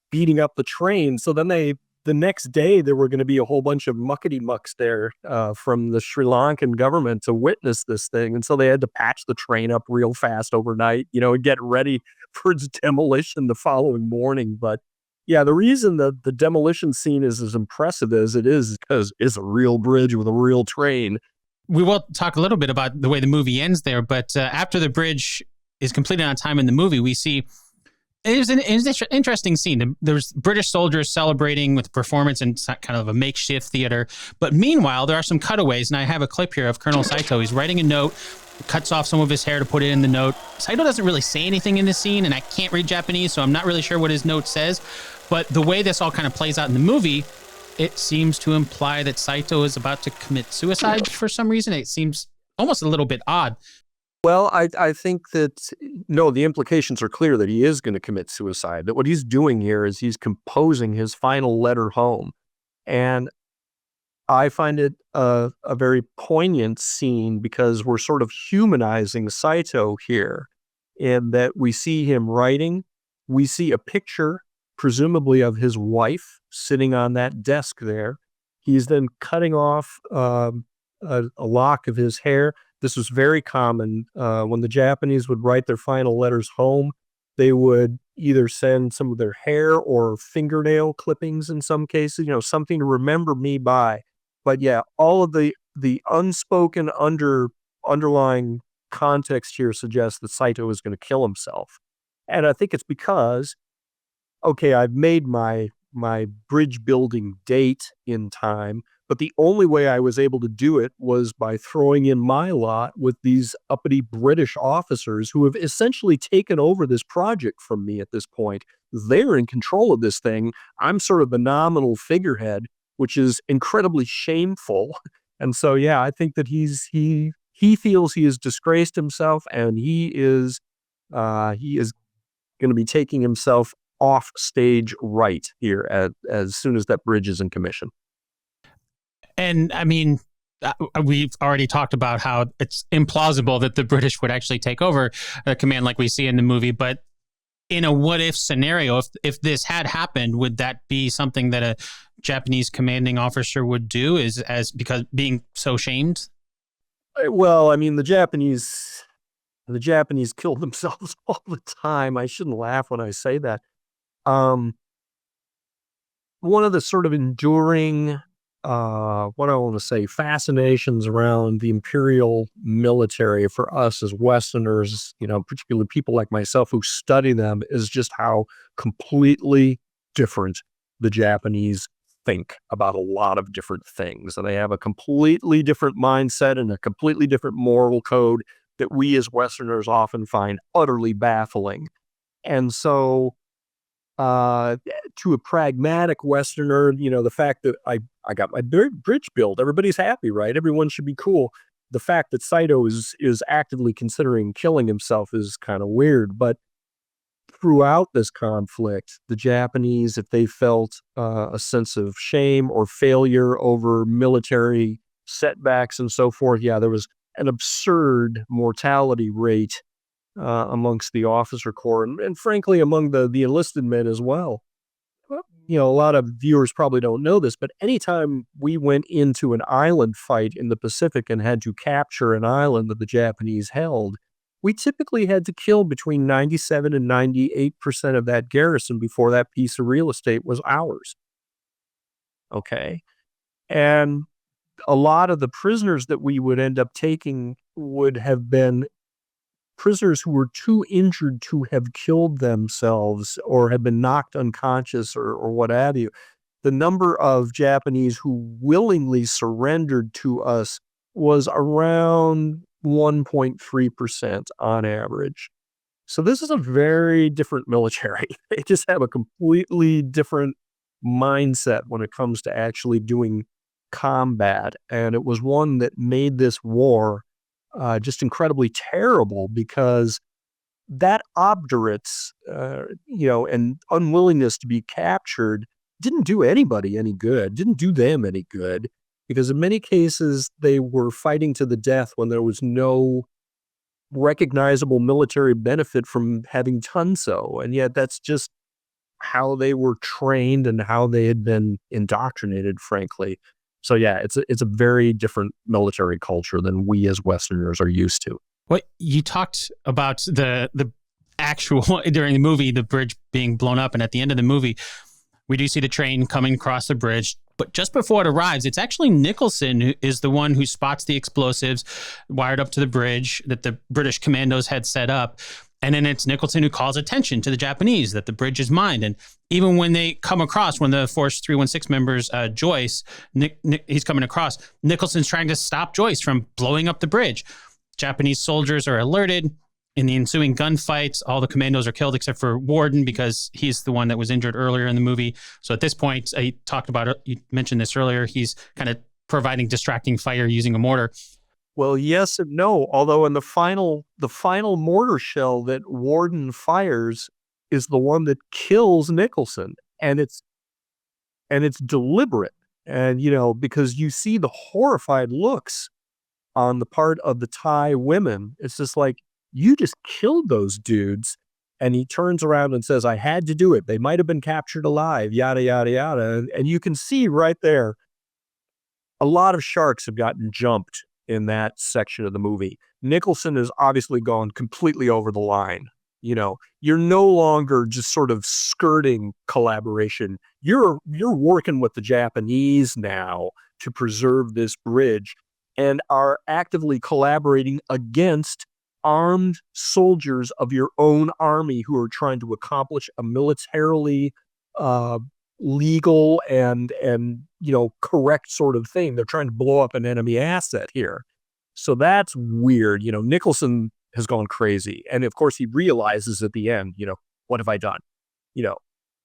beating up the train. So then the next day, there were going to be a whole bunch of muckety-mucks there from the Sri Lankan government to witness this thing. And so they had to patch the train up real fast overnight, and get ready for its demolition the following morning. But yeah, the reason that the demolition scene is as impressive as it is because it's a real bridge with a real train. We will talk a little bit about the way the movie ends there, but after the bridge is completed on time in the movie, we see it was an interesting scene. There's British soldiers celebrating with performance in kind of a makeshift theater. But meanwhile, there are some cutaways, and I have a clip here of Colonel Saito. He's writing a note, cuts off some of his hair to put it in the note. Saito doesn't really say anything in this scene, and I can't read Japanese, so I'm not really sure what his note says. But the way this all kind of plays out in the movie, it seems to imply that Saito is about to commit suicide for some reason. It seems almost a little bit odd. Well, I think that, no, the implications are clear that he is going to commit suicide. That what he's doing here is he's composing his final letter home. And I find it a very poignant scene because we're sort of humanizing Saito here in that we see him writing. We see a picture, presumably of his wife, sitting on that desk there. He's then cutting off a lock of his hair. This was very common when the Japanese would write their final letters home. They would either send some of their hair or fingernail clippings in some cases, something to remember me by. But yeah, all of the unspoken underlying context here suggests that Saito is going to kill himself. And I think it's because, okay, I've made my bridge building date in time, but the only way I was able to do it was by throwing in my lot with these uppity British officers who have essentially taken over this project from me at this point. They're in control of this thing. I'm sort of the nominal figurehead, which is incredibly shameful. And so, yeah, I think that he feels he has disgraced himself, and he is going to be taking himself off stage right here as soon as that bridge is in commission. And we've already talked about how it's implausible that the British would actually take over a command like we see in the movie. But in a what if scenario, if this had happened, would that be something that a Japanese commanding officer would do because being so shamed? Well, the Japanese, The Japanese killed themselves all the time. I shouldn't laugh when I say that. One of the sort of enduring, what I want to say, fascinations around the imperial military for us as Westerners, particularly people like myself who study them, is just how completely different the Japanese think about a lot of different things. And they have a completely different mindset and a completely different moral code that we as Westerners often find utterly baffling. And so, to a pragmatic Westerner, the fact that I got my bridge built, everybody's happy, right? Everyone should be cool. The fact that Saito is actively considering killing himself is kind of weird. But throughout this conflict, the Japanese, if they felt a sense of shame or failure over military setbacks and so forth, there was an absurd mortality rate amongst the officer corps and frankly among the enlisted men as well. A lot of viewers probably don't know this, but anytime we went into an island fight in the Pacific and had to capture an island that the Japanese held, we typically had to kill between 97 and 98% of that garrison before that piece of real estate was ours. Okay. And a lot of the prisoners that we would end up taking would have been prisoners who were too injured to have killed themselves or have been knocked unconscious or what have you. The number of Japanese who willingly surrendered to us was around 1.3% on average. So this is a very different military. They just have a completely different mindset when it comes to actually doing combat. And it was one that made this war just incredibly terrible because that obdurates, and unwillingness to be captured didn't do anybody any good, didn't do them any good, because in many cases they were fighting to the death when there was no recognizable military benefit from having done so. And yet that's just how they were trained and how they had been indoctrinated, frankly. So it's a very different military culture than we as Westerners are used to. Well, you talked about the actual, during the movie, the bridge being blown up. And at the end of the movie, we do see the train coming across the bridge. But just before it arrives, it's actually Nicholson who is the one who spots the explosives wired up to the bridge that the British commandos had set up. And then it's Nicholson who calls attention to the Japanese that the bridge is mined. And even when they come across, when the Force 316 members, Joyce, he's coming across, Nicholson's trying to stop Joyce from blowing up the bridge. Japanese soldiers are alerted. In the ensuing gunfights, all the commandos are killed except for Warden because he's the one that was injured earlier in the movie. So at this point, I talked about it, you mentioned this earlier, he's kind of providing distracting fire using a mortar. Well, yes and no. Although in the final mortar shell that Warden fires is the one that kills Nicholson, and it's deliberate. And because you see the horrified looks on the part of the Thai women, it's just like, you just killed those dudes. And he turns around and says, I had to do it. They might have been captured alive, yada, yada, yada. And you can see right there, a lot of sharks have gotten jumped in that section of the movie. Nicholson has obviously gone completely over the line. You're no longer just sort of skirting collaboration. You're working with the Japanese now to preserve this bridge and are actively collaborating against armed soldiers of your own army who are trying to accomplish a militarily legal and correct sort of thing. They're trying to blow up an enemy asset here. So that's weird. Nicholson has gone crazy. And of course he realizes at the end, what have I done?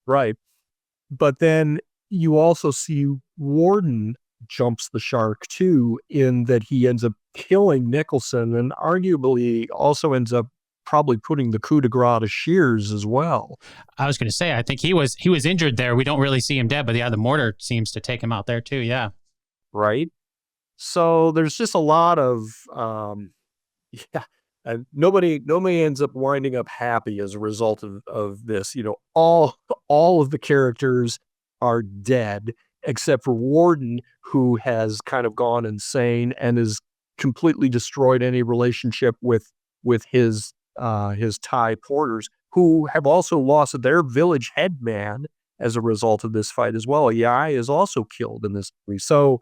Right. But then you also see Warden jumps the shark too, in that he ends up killing Nicholson and arguably also ends up probably putting the coup de grace to Shears as well. I was going to say, I think he was injured there. We don't really see him dead, but the mortar seems to take him out there too. Yeah. Right. So there's just a lot of, and nobody ends up winding up happy as a result of this. All of the characters are dead except for Warden, who has kind of gone insane and has completely destroyed any relationship with his Thai porters, who have also lost their village headman as a result of this fight as well. Yai is also killed in this movie. So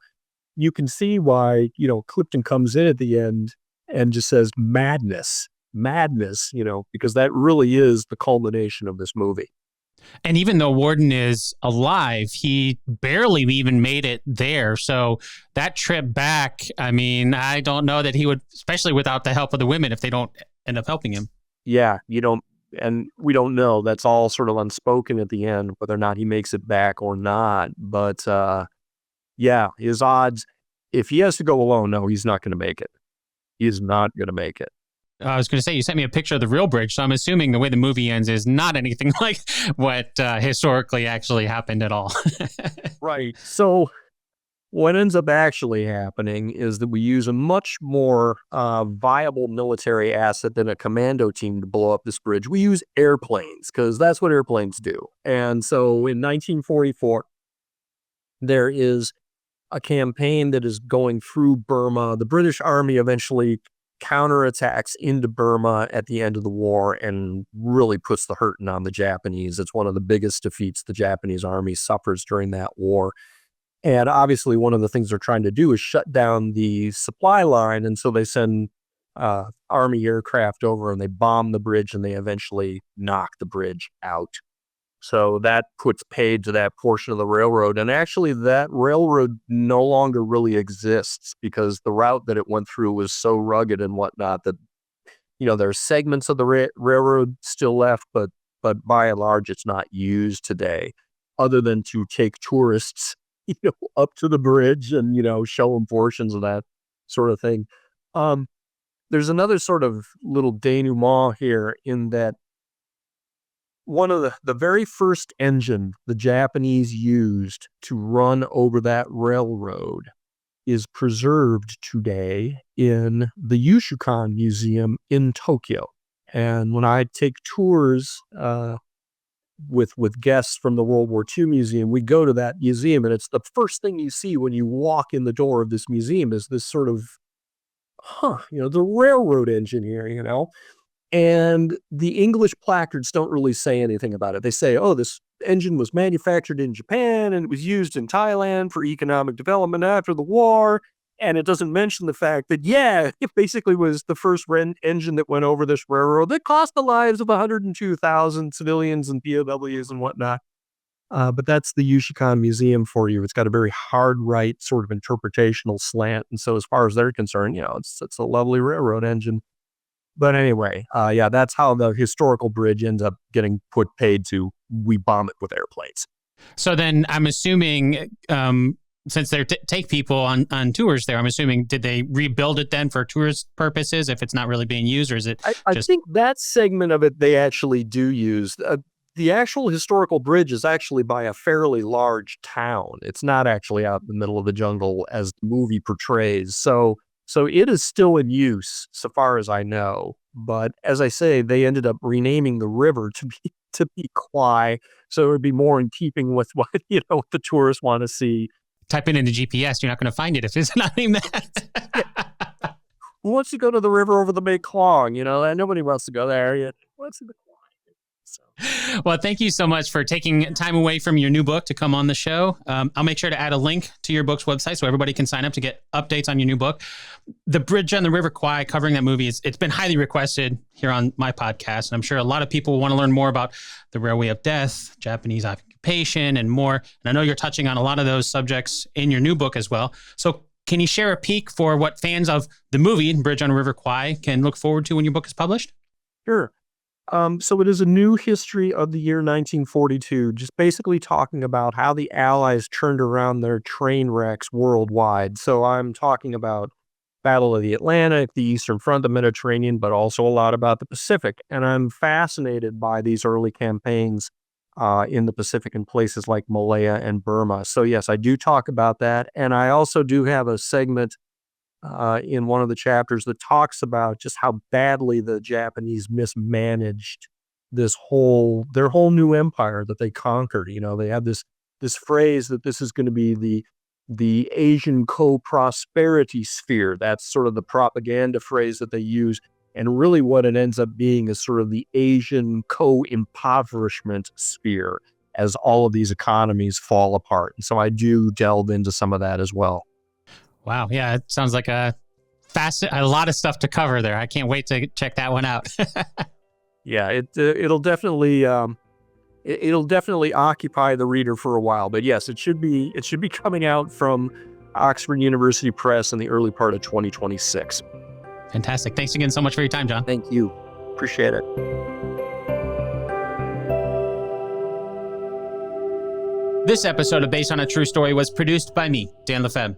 you can see why, Clifton comes in at the end and just says madness, because that really is the culmination of this movie. And even though Warden is alive, he barely even made it there. So that trip back, I mean, I don't know that he would, especially without the help of the women, if they don't end up helping him. Yeah, and we don't know. That's all sort of unspoken at the end, whether or not he makes it back or not. But yeah, his odds, if he has to go alone, no, he's not going to make it. He is not going to make it. I was going to say, you sent me a picture of the real bridge, so I'm assuming the way the movie ends is not anything like what historically actually happened at all. Right. So what ends up actually happening is that we use a much more viable military asset than a commando team to blow up this bridge. We use airplanes, because that's what airplanes do. And so in 1944, there is a campaign that is going through Burma. The British Army eventually counterattacks into Burma at the end of the war and really puts the hurting on the Japanese. It's one of the biggest defeats the Japanese army suffers during that war. And obviously one of the things they're trying to do is shut down the supply line. And so they send army aircraft over and they bomb the bridge, and they eventually knock the bridge out. So that puts paid to that portion of the railroad. And actually that railroad no longer really exists, because the route that it went through was so rugged and whatnot that, there are segments of the railroad still left, but by and large, it's not used today, other than to take tourists, up to the bridge and, show them portions of that sort of thing. There's another sort of little denouement here, in that one of the very first engine the Japanese used to run over that railroad is preserved today in the Yushukan Museum in Tokyo. And when I take tours with guests from the World War II Museum, we go to that museum, and it's the first thing you see when you walk in the door of this museum is this sort of, the railroad engine here, And the English placards don't really say anything about it. They say, oh, this engine was manufactured in Japan and it was used in Thailand for economic development after the war. And it doesn't mention the fact that, it basically was the first engine that went over this railroad that cost the lives of 102,000 civilians and POWs and whatnot. But that's the Yushikan Museum for you. It's got a very hard right sort of interpretational slant. And so as far as they're concerned, it's a lovely railroad engine. But anyway, that's how the historical bridge ends up getting paid to. We bomb it with airplanes. So then I'm assuming, since they take people on tours there, I'm assuming, did they rebuild it then for tourist purposes if it's not really being used, or is it I think that segment of it they actually do use. The actual historical bridge is actually by a fairly large town. It's not actually out in the middle of the jungle as the movie portrays. So it is still in use, so far as I know. But as I say, they ended up renaming the river to be Kwai, so it would be more in keeping with what what the tourists want to see. Type it into GPS, you're not going to find it if it's not named that. Who wants to go to the river over the Mekong? Nobody wants to go there yet. What's in the Well, thank you so much for taking time away from your new book to come on the show. I'll make sure to add a link to your book's website so everybody can sign up to get updates on your new book. The Bridge on the River Kwai, covering that movie, it's been highly requested here on my podcast. And I'm sure a lot of people want to learn more about the Railway of Death, Japanese occupation, and more. And I know you're touching on a lot of those subjects in your new book as well. So can you share a peek for what fans of the movie Bridge on the River Kwai can look forward to when your book is published? Sure. So it is a new history of the year 1942, just basically talking about how the Allies turned around their train wrecks worldwide. So I'm talking about Battle of the Atlantic, the Eastern Front, the Mediterranean, but also a lot about the Pacific. And I'm fascinated by these early campaigns in the Pacific in places like Malaya and Burma. So yes, I do talk about that. And I also do have a segment in one of the chapters that talks about just how badly the Japanese mismanaged their whole new empire that they conquered. They have this phrase that this is going to be the Asian co-prosperity sphere. That's sort of the propaganda phrase that they use. And really what it ends up being is sort of the Asian co-impoverishment sphere as all of these economies fall apart. And so I do delve into some of that as well. Wow. Yeah, it sounds like a lot of stuff to cover there. I can't wait to check that one out. Yeah, it'll definitely occupy the reader for a while. But yes, it should be coming out from Oxford University Press in the early part of 2026. Fantastic. Thanks again so much for your time, Jon. Thank you. Appreciate it. This episode of Based on a True Story was produced by me, Dan Lefebvre.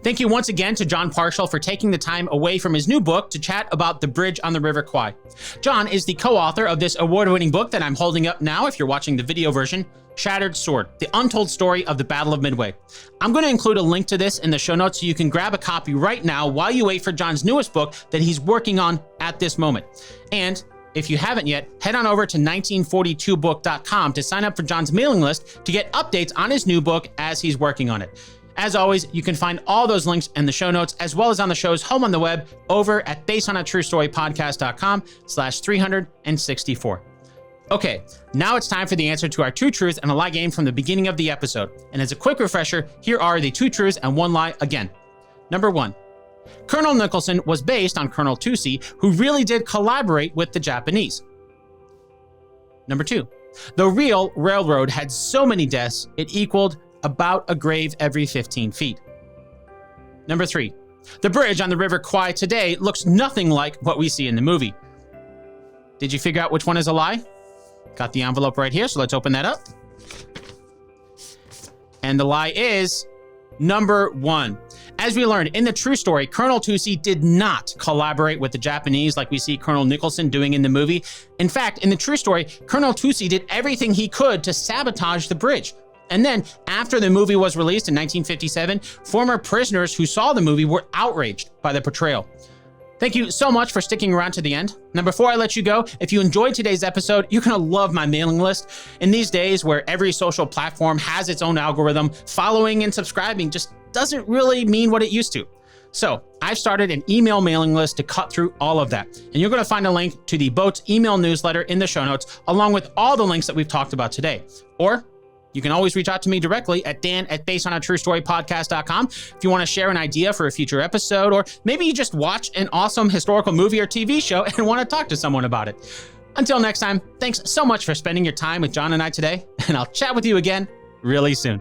Thank you once again to Jon Parshall for taking the time away from his new book to chat about the bridge on the River Kwai. Jon is the co-author of this award-winning book that I'm holding up now if you're watching the video version, Shattered Sword, The Untold Story of the Battle of Midway. I'm going to include a link to this in the show notes so you can grab a copy right now while you wait for Jon's newest book that he's working on at this moment. And if you haven't yet, head on over to 1942book.com to sign up for Jon's mailing list to get updates on his new book as he's working on it. As always, you can find all those links in the show notes, as well as on the show's home on the web over at basedonatruestorypodcast.com/364. Okay, now it's time for the answer to our 2 truths and a lie game from the beginning of the episode. And as a quick refresher, here are the 2 truths and 1 lie again. Number 1, Colonel Nicholson was based on Colonel Toosey, who really did collaborate with the Japanese. Number 2, the real railroad had so many deaths, it equaled about a grave every 15 feet. Number 3, the bridge on the River Kwai today looks nothing like what we see in the movie. Did you figure out which one is a lie? Got the envelope right here, so let's open that up. And the lie is number 1. As we learned in the true story, Colonel Toosey did not collaborate with the Japanese like we see Colonel Nicholson doing in the movie. In fact, in the true story, Colonel Toosey did everything he could to sabotage the bridge. And then, after the movie was released in 1957, former prisoners who saw the movie were outraged by the portrayal. Thank you so much for sticking around to the end. Now, before I let you go, if you enjoyed today's episode, you're going to love my mailing list. In these days where every social platform has its own algorithm, following and subscribing just doesn't really mean what it used to. So I've started an email mailing list to cut through all of that. And you're going to find a link to the Boats email newsletter in the show notes, along with all the links that we've talked about today. Or you can always reach out to me directly at dan@basedonatruestorypodcast.com if you want to share an idea for a future episode, or maybe you just watch an awesome historical movie or TV show and want to talk to someone about it. Until next time, thanks so much for spending your time with Jon and I today, and I'll chat with you again really soon.